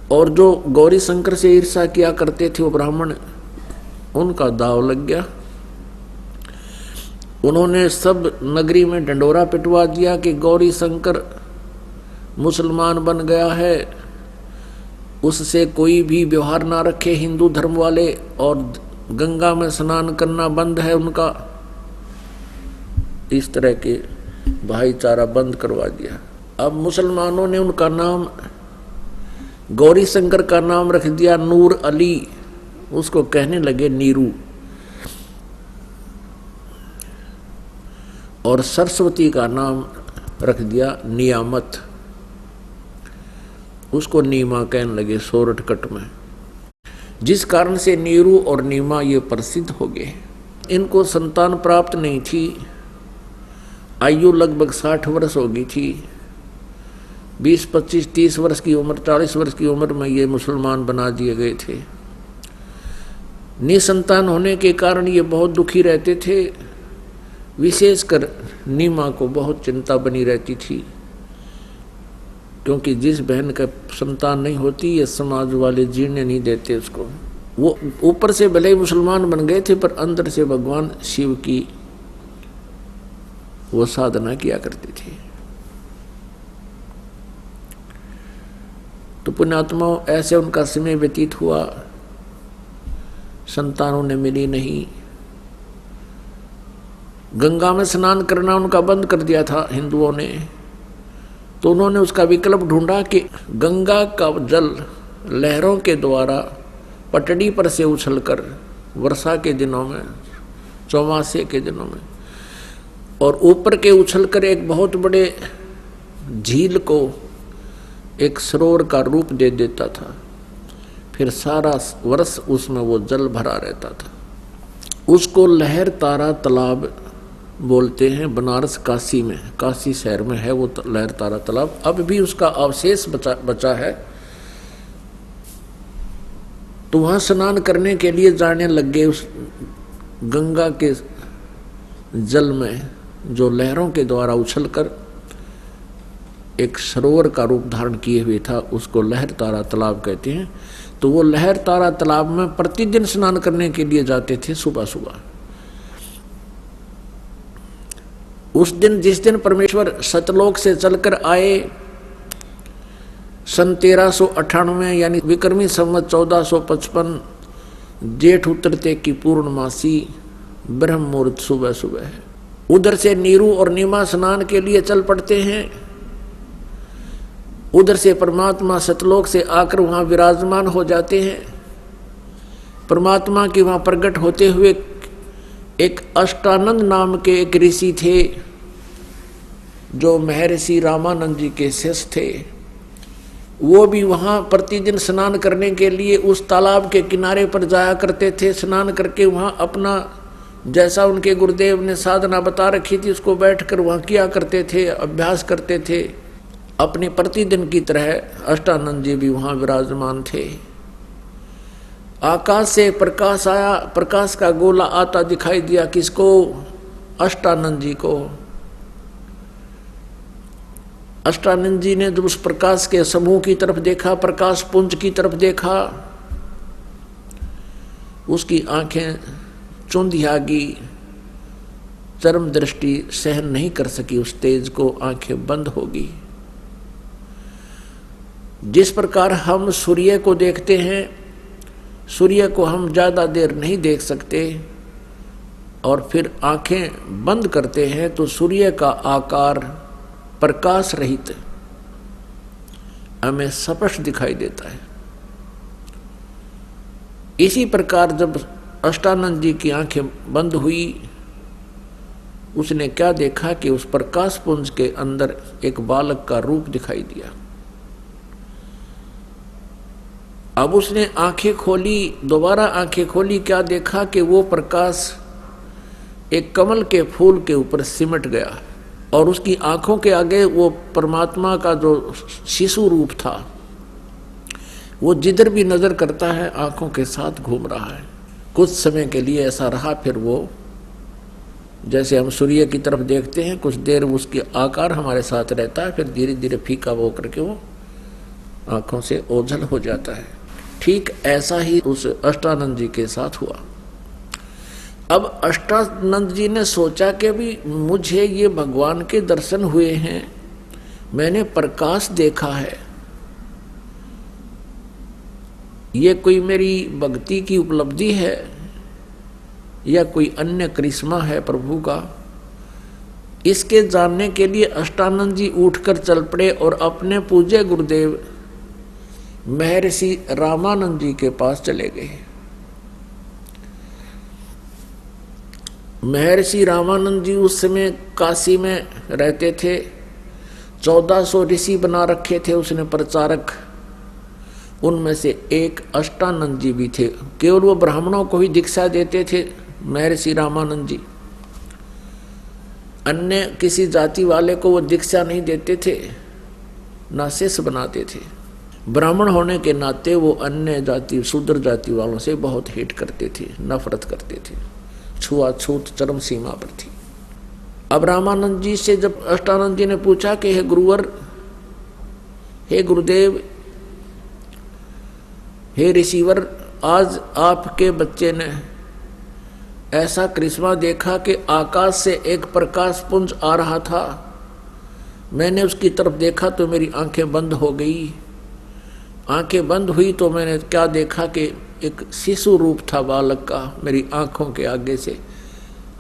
और जो गौरी शंकर से ईर्ष्या किया करते थे वो ब्राह्मण, उनका दाव लग गया। उन्होंने सब नगरी में ढंडोरा पिटवा दिया कि गौरी शंकर मुसलमान बन गया है, उससे कोई भी व्यवहार ना रखे हिंदू धर्म वाले, और गंगा में स्नान करना बंद है उनका। इस तरह के भाईचारा बंद करवा दिया। अब मुसलमानों ने उनका नाम, गौरी शंकर का नाम रख दिया नूर अली, उसको कहने लगे नीरू। और सरस्वती का नाम रख दिया नियामत, उसको नीमा कहने लगे शॉर्टकट में। जिस कारण से नीरू और नीमा ये प्रसिद्ध हो गए। इनको संतान प्राप्त नहीं थी, आयु लगभग 60 वर्ष हो गई थी। 20, 25, 30 वर्ष की उम्र, 40 वर्ष की उम्र में ये मुसलमान बना दिए गए थे। निसंतान होने के कारण ये बहुत दुखी रहते थे। विशेषकर नीमा को बहुत चिंता बनी रहती थी, क्योंकि जिस बहन का संतान नहीं होती ये समाज वाले जीने नहीं देते उसको। वो ऊपर से भले ही मुसलमान बन गए थे, पर अंदर से भगवान शिव की वो साधना किया करते थे। तो पुण्यात्माओं, ऐसे उनका समय व्यतीत हुआ, संतानों ने मिली नहीं। गंगा में स्नान करना उनका बंद कर दिया था हिंदुओं ने, तो उन्होंने उसका विकल्प ढूंढा कि गंगा का जल लहरों के द्वारा पटड़ी पर से उछलकर वर्षा के दिनों में, चौमासे के दिनों में, और ऊपर के उछलकर एक बहुत बड़े झील को एक सरोवर का रूप दे देता था। फिर सारा वर्ष उसमें वो जल भरा रहता था। उसको लहर तारा तालाब बोलते हैं। बनारस काशी में, काशी शहर में है वो लहर तारा तालाब। अब भी उसका अवशेष बचा है। तो वहां स्नान करने के लिए जाने लग गए। उस गंगा के जल में जो लहरों के द्वारा उछलकर एक सरोवर का रूप धारण किए हुए था, उसको लहर तारा तालाब कहते हैं। तो वो लहर तारा तालाब में प्रतिदिन स्नान करने के लिए जाते थे सुबह सुबह। उस दिन, जिस दिन परमेश्वर सतलोक से चलकर आए, सन 1398 यानी विक्रमी संवत 1455 जेठ उतरते की पूर्णमासी ब्रह्म मुहूर्त सुबह सुबह है। उधर से नीरू और नीमा स्नान के लिए चल पड़ते हैं। उधर से परमात्मा सतलोक से आकर वहां विराजमान हो जाते हैं। परमात्मा के वहां प्रकट होते हुए एक अष्टानंद नाम के एक ऋषि थे, जो महर्षि रामानंद जी के शिष्य थे। वो भी वहां प्रतिदिन स्नान करने के लिए उस तालाब के किनारे पर जाया करते थे। स्नान करके वहां अपना, जैसा उनके गुरुदेव ने साधना बता रखी थी, उसको बैठकर वहां किया करते थे, अभ्यास करते थे। अपने प्रतिदिन की तरह अष्टानंद जी भी वहां विराजमान थे। आकाश से प्रकाश आया, प्रकाश का गोला आता दिखाई दिया। किसको? अष्टानंद जी को। अष्टानंद जी ने जब उस प्रकाश के समूह की तरफ देखा, प्रकाश पुंज की तरफ देखा, उसकी आंखें चुंधियागी, चरम दृष्टि सहन नहीं कर सकी उस तेज को, आंखें बंद होगी। जिस प्रकार हम सूर्य को देखते हैं, सूर्य को हम ज्यादा देर नहीं देख सकते और फिर आंखें बंद करते हैं तो सूर्य का आकार प्रकाश रहित हमें स्पष्ट दिखाई देता है। इसी प्रकार जब अष्टानंद जी की आंखें बंद हुई, उसने क्या देखा कि उस प्रकाश पुंज के अंदर एक बालक का रूप दिखाई दिया। अब उसने आंखें खोली, दोबारा आंखें खोली, क्या देखा कि वो प्रकाश एक कमल के फूल के ऊपर सिमट गया और उसकी आंखों के आगे वो परमात्मा का जो शिशु रूप था, वो जिधर भी नजर करता है आंखों के साथ घूम रहा है। कुछ समय के लिए ऐसा रहा, फिर वो जैसे हम सूर्य की तरफ देखते हैं, कुछ देर उसके आकार हमारे साथ रहता है, फिर धीरे धीरे फीका हो करके वो आंखों से ओझल हो जाता है। ठीक ऐसा ही उस अष्टानंद जी के साथ हुआ। अब अष्टानंद जी ने सोचा कि अभी मुझे ये भगवान के दर्शन हुए हैं, मैंने प्रकाश देखा है, ये कोई मेरी भक्ति की उपलब्धि है या कोई अन्य करिश्मा है प्रभु का। इसके जानने के लिए अष्टानंद जी उठकर चल पड़े और अपने पूज्य गुरुदेव महर्षि रामानंद जी के पास चले गए। महर्षि रामानंद जी उस समय काशी में रहते थे, 1400 ऋषि बना रखे थे उसने प्रचारक, उनमें से एक अष्टानंद जी भी थे। केवल वो ब्राह्मणों को ही दीक्षा देते थे महर्षि रामानंद जी, अन्य किसी जाति वाले को वो दीक्षा नहीं देते थे, ना शिष्य बनाते थे। ब्राह्मण होने के नाते वो अन्य जाति शूद्र जाति वालों से बहुत हेट करते थे, नफरत करते थे, छुआछूत चरम सीमा पर थी। अब रामानंद जी से जब अष्टानंद जी ने पूछा कि हे गुरुवर, हे गुरुदेव, हे ऋषिवर, आज आपके बच्चे ने ऐसा करिश्मा देखा कि आकाश से एक प्रकाश पुंज आ रहा था, मैंने उसकी तरफ देखा तो मेरी आंखें बंद हो गई। आंखें बंद हुई तो मैंने क्या देखा कि एक शिशु रूप था बालक का, मेरी आंखों के आगे से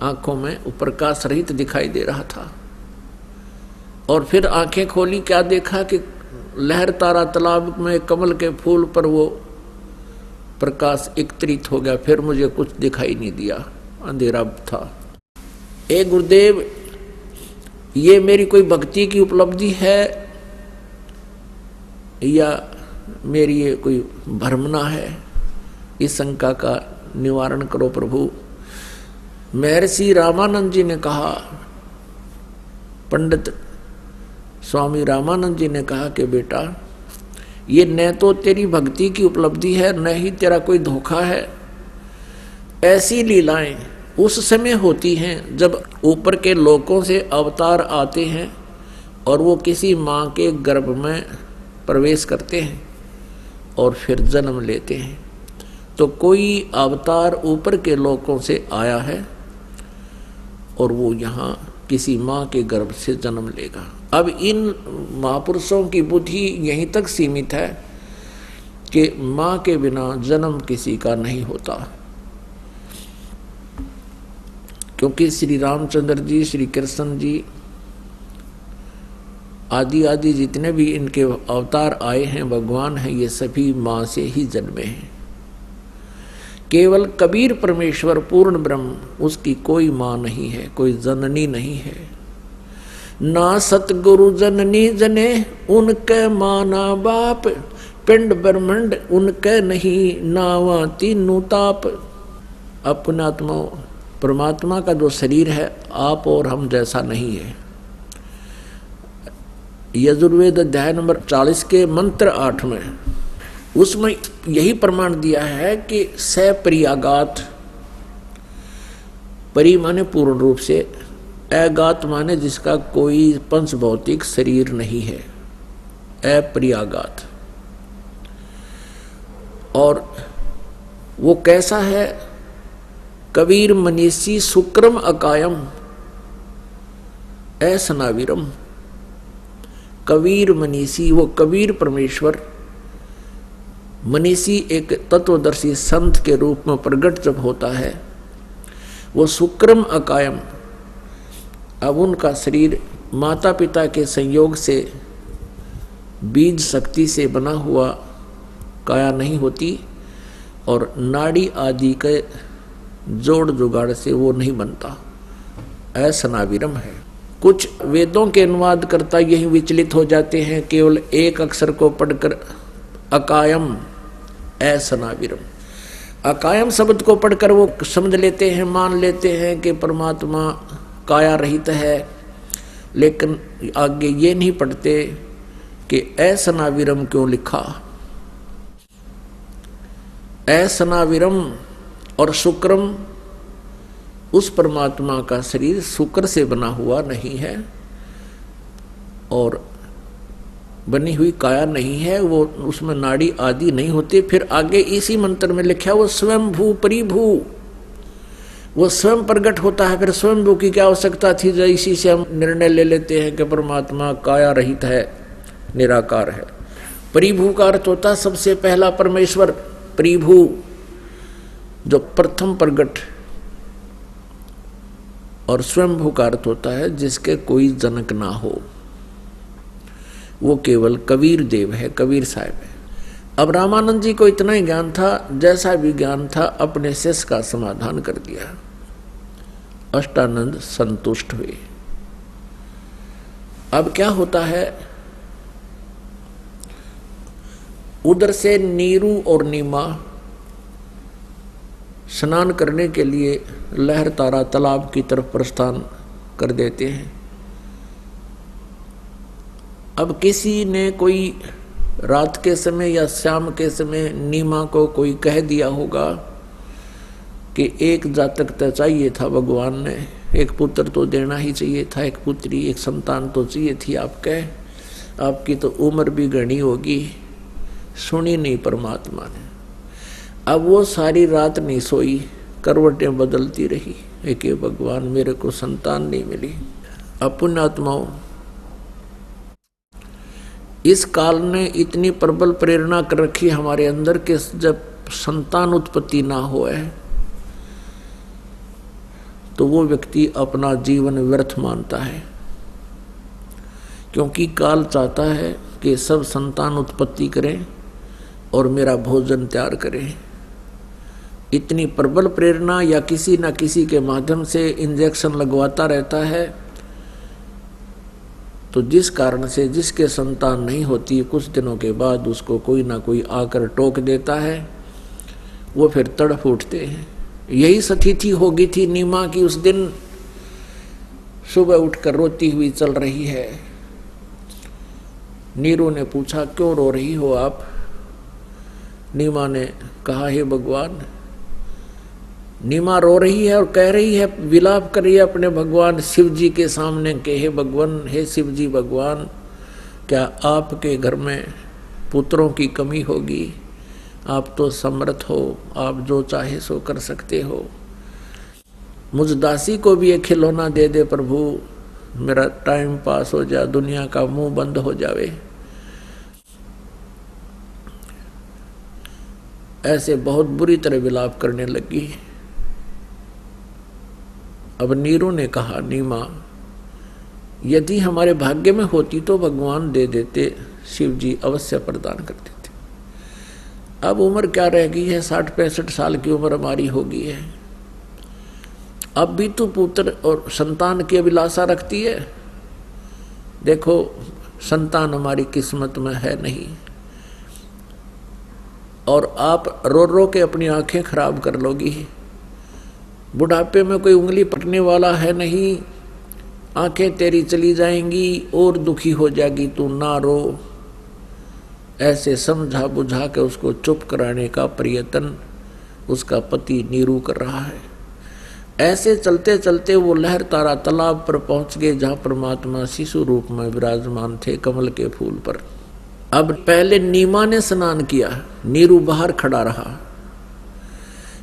आंखों में प्रकाश रहित दिखाई दे रहा था। और फिर आंखें खोली, क्या देखा कि लहर तारा तालाब में कमल के फूल पर वो प्रकाश एकत्रित हो गया। फिर मुझे कुछ दिखाई नहीं दिया, अंधेरा था। ए गुरुदेव, ये मेरी कोई भक्ति की उपलब्धि है या मेरी ये कोई भ्रमना है? इस शंका का निवारण करो प्रभु। महर्षि रामानंद जी ने कहा, पंडित स्वामी रामानंद जी ने कहा कि बेटा, ये न तो तेरी भक्ति की उपलब्धि है, न ही तेरा कोई धोखा है। ऐसी लीलाएं उस समय होती हैं जब ऊपर के लोकों से अवतार आते हैं और वो किसी माँ के गर्भ में प्रवेश करते हैं और फिर जन्म लेते हैं। तो कोई अवतार ऊपर के लोकों से आया है और वो यहाँ किसी माँ के गर्भ से जन्म लेगा। अब इन महापुरुषों की बुद्धि यहीं तक सीमित है कि माँ के बिना जन्म किसी का नहीं होता, क्योंकि श्री रामचंद्र जी, श्री कृष्ण जी आदि आदि जितने भी इनके अवतार आए हैं, भगवान हैं, ये सभी माँ से ही जन्मे हैं। केवल कबीर परमेश्वर पूर्ण ब्रह्म, उसकी कोई माँ नहीं है, कोई जननी नहीं है। ना सतगुरु जननी जने, उनके माँ ना बाप, पिंड ब्रह्मंड उनके नहीं, नावा तीनों ताप। अपना आत्मा परमात्मा का जो शरीर है, आप और हम जैसा नहीं है। यजुर्वेद अध्याय नंबर 40 के मंत्र 8 में उसमें यही प्रमाण दिया है कि सप्रियागात, परि माने पूर्ण रूप से, अगात माने जिसका कोई पंच भौतिक शरीर नहीं है, अप्रियागात। और वो कैसा है? कबीर मनीषी शुक्रम अकायम असनाविरम। कबीर मनीषी, वो कबीर परमेश्वर, मनीषी एक तत्वदर्शी संत के रूप में प्रकट जब होता है, वो शुक्रम अकायम। अब उनका शरीर माता पिता के संयोग से, बीज शक्ति से बना हुआ काया नहीं होती, और नाड़ी आदि के जोड़ जुगाड़ से वो नहीं बनता, असनाविरम है। कुछ वेदों के अनुवाद करता यही विचलित हो जाते हैं, केवल एक अक्षर को पढ़कर अकायम असनाविरम, अकायम शब्द को पढ़कर वो समझ लेते हैं, मान लेते हैं कि परमात्मा काया रहित है, लेकिन आगे ये नहीं पढ़ते कि असनाविरम क्यों लिखा। असनाविरम और शुक्रम उस परमात्मा का शरीर शुक्र से बना हुआ नहीं है और बनी हुई काया नहीं है, वो उसमें नाड़ी आदि नहीं होती। फिर आगे इसी मंत्र में लिखा वो स्वयं भू परिभू, वो स्वयं प्रकट होता है। फिर स्वयं भू की क्या आवश्यकता थी, जो इसी से हम निर्णय ले लेते हैं कि परमात्मा काया रहित है, निराकार है। परिभू का अर्थ होता है सबसे पहला परमेश्वर, परिभू जो प्रथम प्रकट, और स्वयंभू का अर्थ होता है जिसके कोई जनक ना हो, वो केवल कबीर देव है, कबीर साहब है। अब रामानंद जी को इतना ही ज्ञान था, जैसा भी ज्ञान था अपने शेष का समाधान कर दिया। अष्टानंद संतुष्ट हुए। अब क्या होता है, उधर से नीरू और नीमा स्नान करने के लिए लहर तारा तालाब की तरफ प्रस्थान कर देते हैं। अब किसी ने कोई रात के समय या शाम के समय नीमा को कोई कह दिया होगा कि एक जातक तो चाहिए था, भगवान ने एक पुत्र तो देना ही चाहिए था, एक पुत्री, एक संतान तो चाहिए थी, आपकी तो उम्र भी घनी होगी। सुनी नहीं परमात्मा ने। अब वो सारी रात नहीं सोई, करवटें बदलती रही, एक भगवान मेरे को संतान नहीं मिली। अब पुण्यात्माओं, इस काल ने इतनी प्रबल प्रेरणा कर रखी हमारे अंदर कि जब संतान उत्पत्ति ना होए तो वो व्यक्ति अपना जीवन व्यर्थ मानता है, क्योंकि काल चाहता है कि सब संतान उत्पत्ति करें और मेरा भोजन तैयार करें। इतनी प्रबल प्रेरणा या किसी न किसी के माध्यम से इंजेक्शन लगवाता रहता है, तो जिस कारण से जिसके संतान नहीं होती, कुछ दिनों के बाद उसको कोई ना कोई आकर टोक देता है, वो फिर तड़फ उठते हैं। यही स्थिति होगी थी नीमा की। उस दिन सुबह उठकर रोती हुई चल रही है। नीरू ने पूछा, क्यों रो रही हो आप? नीमा ने कहा, हे भगवान। नीमा रो रही है और कह रही है, विलाप कर रही है अपने भगवान शिव जी के सामने कि हे भगवान, हे शिव जी भगवान, क्या आपके घर में पुत्रों की कमी होगी? आप तो समर्थ हो, आप जो चाहे सो कर सकते हो। मुझ दासी को भी एक खिलौना दे दे प्रभु, मेरा टाइम पास हो जाए, दुनिया का मुंह बंद हो जावे। ऐसे बहुत बुरी तरह विलाप करने लगी। अब नीरू ने कहा, नीमा, यदि हमारे भाग्य में होती तो भगवान दे देते, शिव जी अवश्य प्रदान कर देते। अब उम्र क्या रह गई है, 60-65 साल की उम्र हमारी हो गई है। अब भी तो पुत्र और संतान की अभिलाषा रखती है। देखो, संतान हमारी किस्मत में है नहीं, और आप रो रो के अपनी आंखें खराब कर लोगी। बुढ़ापे में कोई उंगली पकड़ने वाला है नहीं, आंखें तेरी चली जाएंगी और दुखी हो जाएगी, तू ना रो। ऐसे समझा बुझा के उसको चुप कराने का प्रयत्न उसका पति नीरू कर रहा है। ऐसे चलते चलते वो लहर तारा तालाब पर पहुंच गए, जहां परमात्मा शिशु रूप में विराजमान थे कमल के फूल पर। अब पहले नीमा ने स्नान किया, नीरू बाहर खड़ा रहा।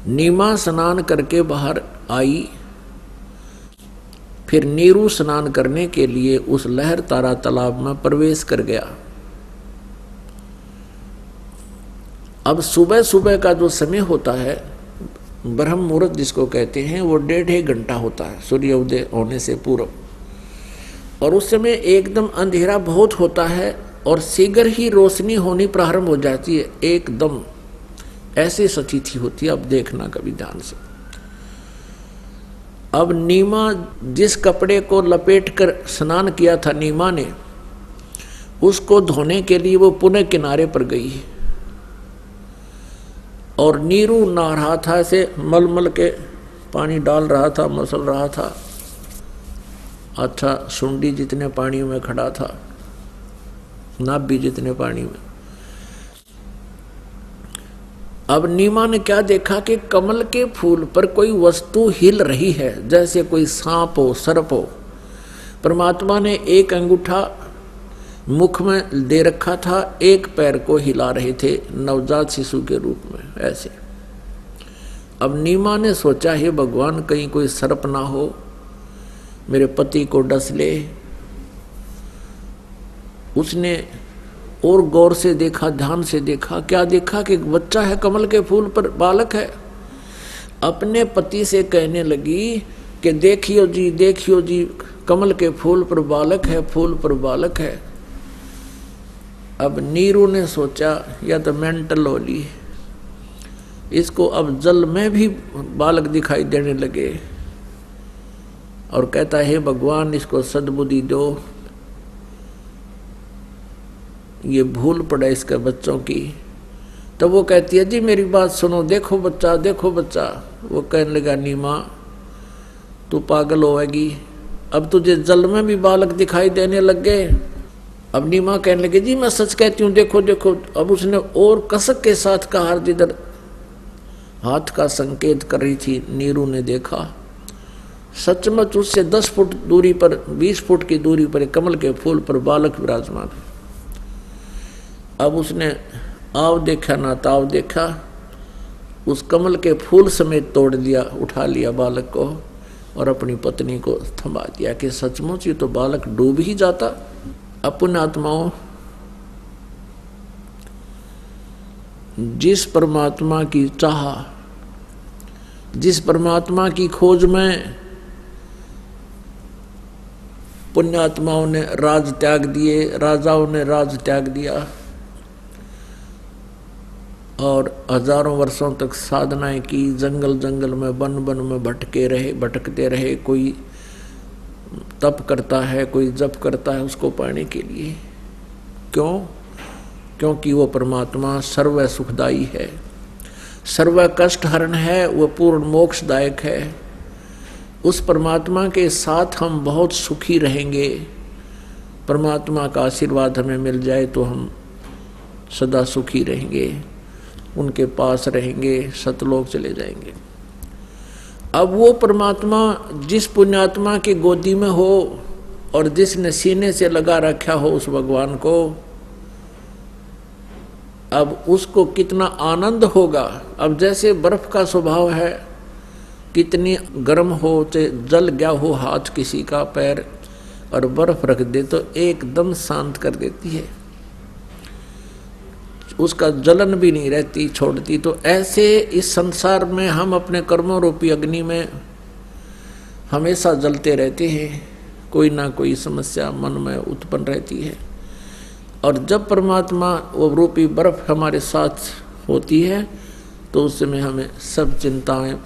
नीमा स्नान करके बाहर आई, फिर नीरू स्नान करने के लिए उस लहर तारा तालाब में प्रवेश कर गया। अब सुबह सुबह का जो समय होता है, ब्रह्म मुहूर्त जिसको कहते हैं, वो 1.5 घंटा होता है सूर्योदय होने से पूर्व, और उस समय एकदम अंधेरा बहुत होता है और शीघ्र ही रोशनी होनी प्रारंभ हो जाती है, एकदम ऐसी स्थिति होती है। अब देखना कभी ध्यान से। अब नीमा जिस कपड़े को लपेट कर स्नान किया था नीमा ने, उसको धोने के लिए वो पुनः किनारे पर गई, और नीरू नहा रहा था, ऐसे मलमल के पानी डाल रहा था, मसल रहा था। अच्छा, सुंडी जितने पानी में खड़ा था, नाभि जितने पानी में। अब नीमा ने क्या देखा कि कमल के फूल पर कोई वस्तु हिल रही है, जैसे कोई सांप हो, सर्प हो। परमात्मा ने एक अंगूठा मुख में दे रखा था, एक पैर को हिला रहे थे नवजात शिशु के रूप में, ऐसे। अब नीमा ने सोचा, हे भगवान, कहीं कोई सर्प ना हो, मेरे पति को डस ले। उसने और गौर से देखा, ध्यान से देखा। क्या देखा कि बच्चा है, कमल के फूल पर बालक है। अपने पति से कहने लगी कि देखियो जी, कमल के फूल पर बालक है, फूल पर बालक है। अब नीरू ने सोचा, या तो मेंटल होली, इसको अब जल में भी बालक दिखाई देने लगे। और कहता है, भगवान, इसको सद्बुद्धि दो, ये भूल पड़े इसके बच्चों की। तो वो कहती है, जी मेरी बात सुनो, देखो बच्चा, देखो बच्चा। वो कहने लगा, नीमा तू पागल होएगी, अब तुझे जल में भी बालक दिखाई देने लग गए। अब नीमा कहने लगे, जी मैं सच कहती हूँ, देखो देखो। अब उसने और कसक के साथ कहा, जिधर हाथ का संकेत कर रही थी, नीरू ने देखा सचमुच उससे 10 फुट दूरी पर, 20 फुट की दूरी पर कमल के फूल पर बालक विराजमान। अब उसने आव देखा ना ताव देखा, उस कमल के फूल समेत तोड़ दिया, उठा लिया बालक को और अपनी पत्नी को थमा दिया कि सचमुच ये तो बालक डूब ही जाता। अपने आत्माओं, जिस परमात्मा की चाह, जिस परमात्मा की खोज में पुण्यात्माओं ने राज त्याग दिए, राजाओं ने राज त्याग दिया और हजारों वर्षों तक साधनाएं की, जंगल जंगल में, वन वन में भटकते रहे। कोई तप करता है, कोई जप करता है उसको पाने के लिए। क्यों? क्योंकि वो परमात्मा सर्व सुखदाई है, सर्व कष्ट हरण है, वो पूर्ण मोक्षदायक है। उस परमात्मा के साथ हम बहुत सुखी रहेंगे। परमात्मा का आशीर्वाद हमें मिल जाए तो हम सदा सुखी रहेंगे, उनके पास रहेंगे, सतलोक चले जाएंगे। अब वो परमात्मा जिस पुण्यात्मा की गोदी में हो और जिसने सीने से लगा रखा हो उस भगवान को, अब उसको कितना आनंद होगा। अब जैसे बर्फ का स्वभाव है, कितनी गर्म हो, जल गया हो हाथ किसी का, पैर, और बर्फ रख दे तो एकदम शांत कर देती है, उसका जलन भी नहीं रहती, छोड़ती। तो ऐसे इस संसार में हम अपने कर्मों रूपी अग्नि में हमेशा जलते रहते हैं, कोई ना कोई समस्या मन में उत्पन्न रहती है। और जब परमात्मा वो रूपी बर्फ हमारे साथ होती है तो उस समय हमें सब चिंताएं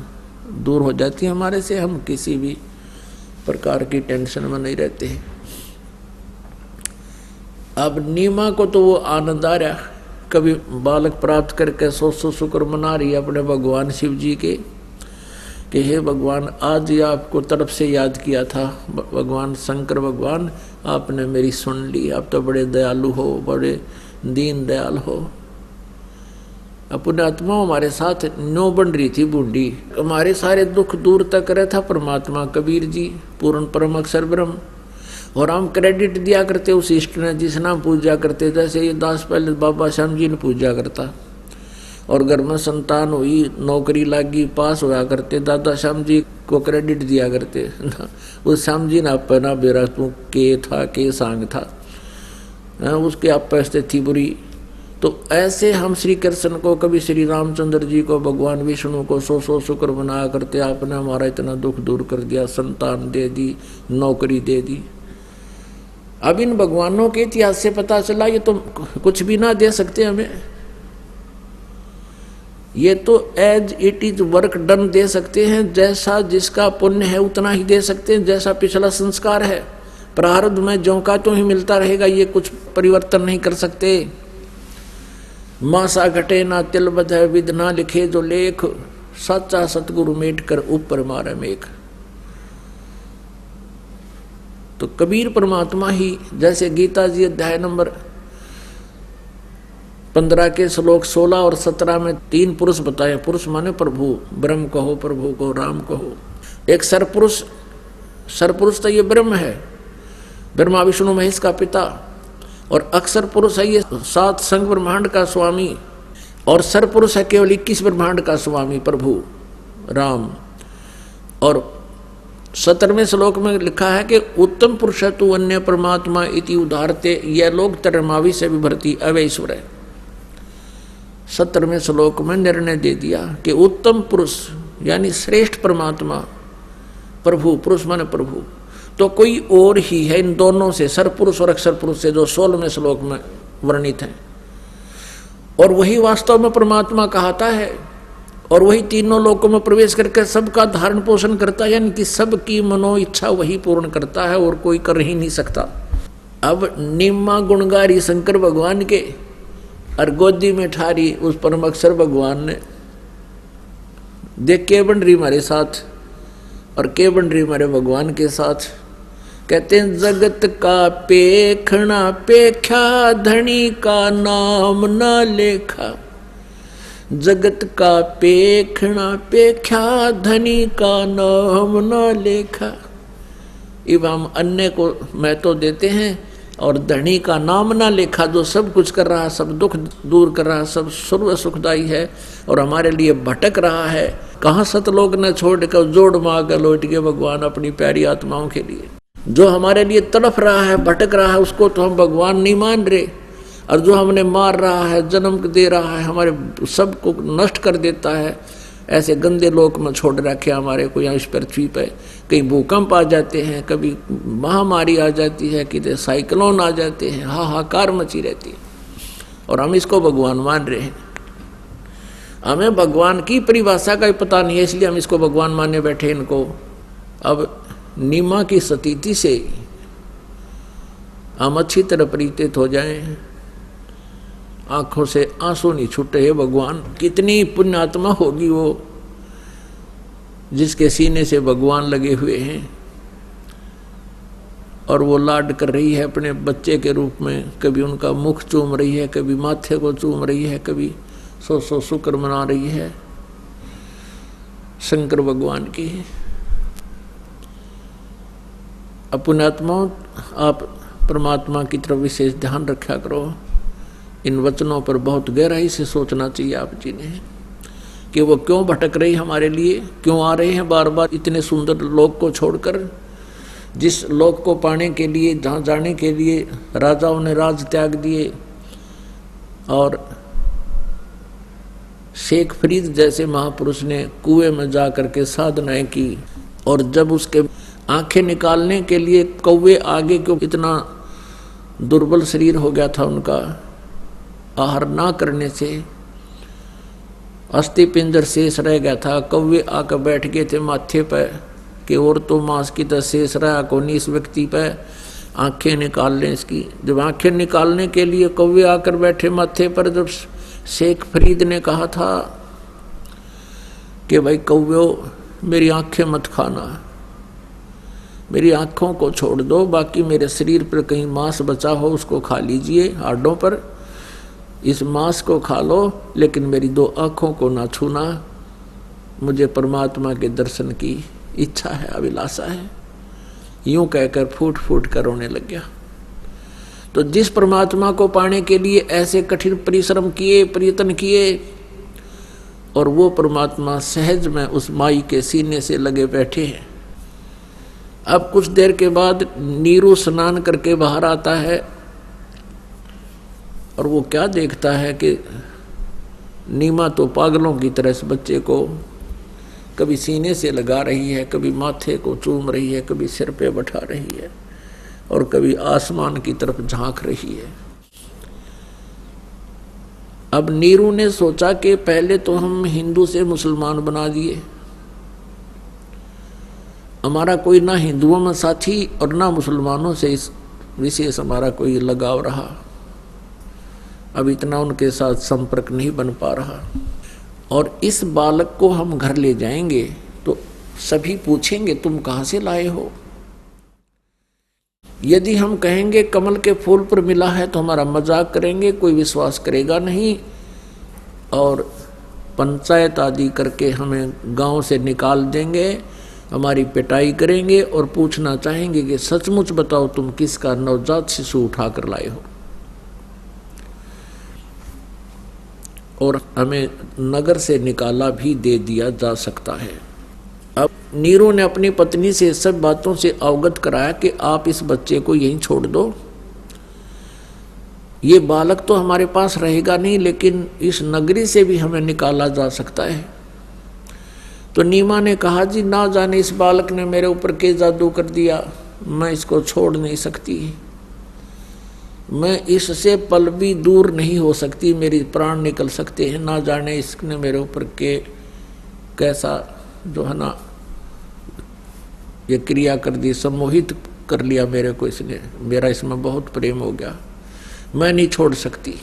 दूर हो जाती हैं हमारे से, हम किसी भी प्रकार की टेंशन में नहीं रहते हैं। अब नीमा को तो वो आनंद आ रहा, कभी बालक प्राप्त करके सौ शुक्र मना रही है अपने भगवान शिव जी के कि हे भगवान, आज ही आपको तरफ से याद किया था, भगवान शंकर भगवान, आपने मेरी सुन ली, आप तो बड़े दयालु हो, बड़े दीन दयाल हो। अपने आत्मा हमारे साथ नो बन रही थी बूढ़ी, हमारे सारे दुख दूर तक रहा था परमात्मा कबीर जी, पूर्ण परम अक्षर ब्रह्म। और हम क्रेडिट दिया करते उस इष्ट ने जिस नाम पूजा करते, जैसे ये दास पहले बाबा श्याम जी ने पूजा करता, और घर में संतान हुई, नौकरी लागी, पास होया करते, दादा श्याम जी को क्रेडिट दिया करते। उस श्याम जी ने आप ना बेरा तू के था, के सांग था, उसके आप पैसे थी बुरी। तो ऐसे हम श्री कृष्ण को, कभी श्री रामचंद्र जी को, भगवान विष्णु को सौ शुक्र बनाया करते, आपने हमारा इतना दुख दूर कर दिया, संतान दे दी, नौकरी दे दी। अब इन भगवानों के इतिहास से पता चला ये तो कुछ भी ना दे सकते हमें, ये तो as it is work done दे सकते हैं, जैसा जिसका पुण्य है उतना ही दे सकते हैं, जैसा पिछला संस्कार है। प्रारब्ध में ज्यों का त्यों ही मिलता रहेगा, ये कुछ परिवर्तन नहीं कर सकते। मासा घटे ना तिल बधे, विद ना लिखे जो लेख, सच्चा सतगुरु मेट कर ऊपर मारे मेघ। तो कबीर परमात्मा ही, जैसे गीता जी अध्याय नंबर 15 के श्लोक 16 और 17 में 3 पुरुष बताए। पुरुष माने प्रभु, ब्रह्म कहो, प्रभु को, राम कहो। एक सरपुरुष, सरपुरुष तो ये ब्रह्म है, ब्रह्मा विष्णु महेश का पिता। और अक्षर पुरुष है ये 7 संघ ब्रह्मांड का स्वामी। और सरपुरुष है केवल 21 ब्रह्मांड का स्वामी, प्रभु राम। और 17वें श्लोक में लिखा है कि उत्तम पुरुष तु अन्य परमात्मा इति उदाहरते, यह लोग तरमावी से विभरती अवैश्वर है। 17वें श्लोक में निर्णय दे दिया कि उत्तम पुरुष यानी श्रेष्ठ परमात्मा प्रभु, पुरुष माने प्रभु, तो कोई और ही है इन दोनों से, सरपुरुष और अक्षर पुरुष से, जो 16वें श्लोक में वर्णित है। और वही वास्तव में परमात्मा कहता है, और वही तीनों लोकों में प्रवेश करके सबका धारण पोषण करता है, यानी कि सबकी मनो इच्छा वही पूर्ण करता है और कोई कर ही नहीं सकता। अब निम्मा गुणगारी शंकर भगवान के और गोदी में ठारी उस परम अक्षर भगवान ने देख के बन रही हमारे साथ, और के बन रही हमारे भगवान के साथ। कहते हैं जगत का पेखना पेख्या, धनी का नाम न लेखा। जगत का पेखना पेख्या, धनी का नाम न लेखा। इब हम अन्य को महत्व देते हैं और धनी का नाम ना लेखा, जो सब कुछ कर रहा है, सब दुख दूर कर रहा है, सब सर्व सुखदायी है और हमारे लिए भटक रहा है। कहाँ सतलोक न छोड़ कर जोड़ मांग लौट के भगवान अपनी प्यारी आत्माओं के लिए। जो हमारे लिए तड़फ रहा है, भटक रहा है, उसको तो हम भगवान नहीं मान रहे। और जो हमने मार रहा है, जन्म दे रहा है, हमारे सब को नष्ट कर देता है, ऐसे गंदे लोक में छोड़ रखे हमारे को यहाँ इस पृथ्वी पे। कहीं भूकंप आ जाते हैं, कभी महामारी आ जाती है, किधर साइक्लोन आ जाते हैं, हाहाकार मची रहती है, और हम इसको भगवान मान रहे हैं। हमें भगवान की परिभाषा का ही पता नहीं है, इसलिए हम इसको भगवान मानने बैठे इनको। अब नीमा की स्थिति से हम अच्छी तरह परिचित हो जाएं, आंखों से आंसू नहीं छूटे। हे भगवान, कितनी पुण्यात्मा होगी वो जिसके सीने से भगवान लगे हुए हैं और वो लाड कर रही है अपने बच्चे के रूप में। कभी उनका मुख चूम रही है, कभी माथे को चूम रही है, कभी सौ शुक्र मना रही है शंकर भगवान की। अब पुण्यात्माओं, आप परमात्मा की तरफ विशेष ध्यान रखा करो। इन वचनों पर बहुत गहराई से सोचना चाहिए आप जी ने कि वो क्यों भटक रही हमारे लिए, क्यों आ रहे हैं बार बार इतने सुंदर लोक को छोड़कर, जिस लोक को पाने के लिए, जहाँ जाने के लिए राजाओं ने राज त्याग दिए और शेख फरीद जैसे महापुरुष ने कुएं में जा करके साधनाएं की। और जब उसके आंखें निकालने के लिए कौवे आगे क्यों, इतना दुर्बल शरीर हो गया था उनका, आहार ना करने से अस्थि पिंजर शेष रह गया था। कौवे आकर बैठ गए थे माथे पर कि और तो मांस की तरह शेष रहा कौन इस व्यक्ति पर, आंखें निकाल लें इसकी। जब आंखें निकालने के लिए कौवे आकर बैठे माथे पर, जब शेख फरीद ने कहा था कि भाई कौवे मेरी आंखें मत खाना, मेरी आंखों को छोड़ दो, बाकी मेरे शरीर पर कहीं मांस बचा हो उसको खा लीजिए, हाडों पर इस मांस को खा लो, लेकिन मेरी 2 आँखों को ना छूना, मुझे परमात्मा के दर्शन की इच्छा है, अभिलाषा है। यूं कहकर फूट फूट कर रोने लग गया। तो जिस परमात्मा को पाने के लिए ऐसे कठिन परिश्रम किए, प्रयत्न किए, और वो परमात्मा सहज में उस माई के सीने से लगे बैठे हैं। अब कुछ देर के बाद नीरू स्नान करके बाहर आता है और वो क्या देखता है कि नीमा तो पागलों की तरह इस बच्चे को कभी सीने से लगा रही है, कभी माथे को चूम रही है, कभी सिर पे बैठा रही है और कभी आसमान की तरफ झांक रही है। अब नीरू ने सोचा कि पहले तो हम हिंदू से मुसलमान बना दिए, हमारा कोई ना हिंदुओं में साथी और ना मुसलमानों से इस विशेष हमारा कोई लगाव रहा, अब इतना उनके साथ संपर्क नहीं बन पा रहा। और इस बालक को हम घर ले जाएंगे तो सभी पूछेंगे तुम कहाँ से लाए हो, यदि हम कहेंगे कमल के फूल पर मिला है तो हमारा मजाक करेंगे, कोई विश्वास करेगा नहीं और पंचायत आदि करके हमें गांव से निकाल देंगे, हमारी पिटाई करेंगे और पूछना चाहेंगे कि सचमुच बताओ तुम किसका नवजात शिशु उठा कर लाए हो। और हमें नगर से निकाला भी दे दिया जा सकता है। अब नीरू ने अपनी पत्नी से सब बातों से अवगत कराया कि आप इस बच्चे को यहीं छोड़ दो, ये बालक तो हमारे पास रहेगा नहीं, लेकिन इस नगरी से भी हमें निकाला जा सकता है। तो नीमा ने कहा जी ना जाने इस बालक ने मेरे ऊपर के जादू कर दिया, मैं इसको छोड़ नहीं सकती, मैं इससे पल भी दूर नहीं हो सकती, मेरे प्राण निकल सकते हैं। ना जाने इसने मेरे ऊपर के कैसा जो है ना ये क्रिया कर दी, सम्मोहित कर लिया मेरे को इसने, मेरा इसमें बहुत प्रेम हो गया, मैं नहीं छोड़ सकती।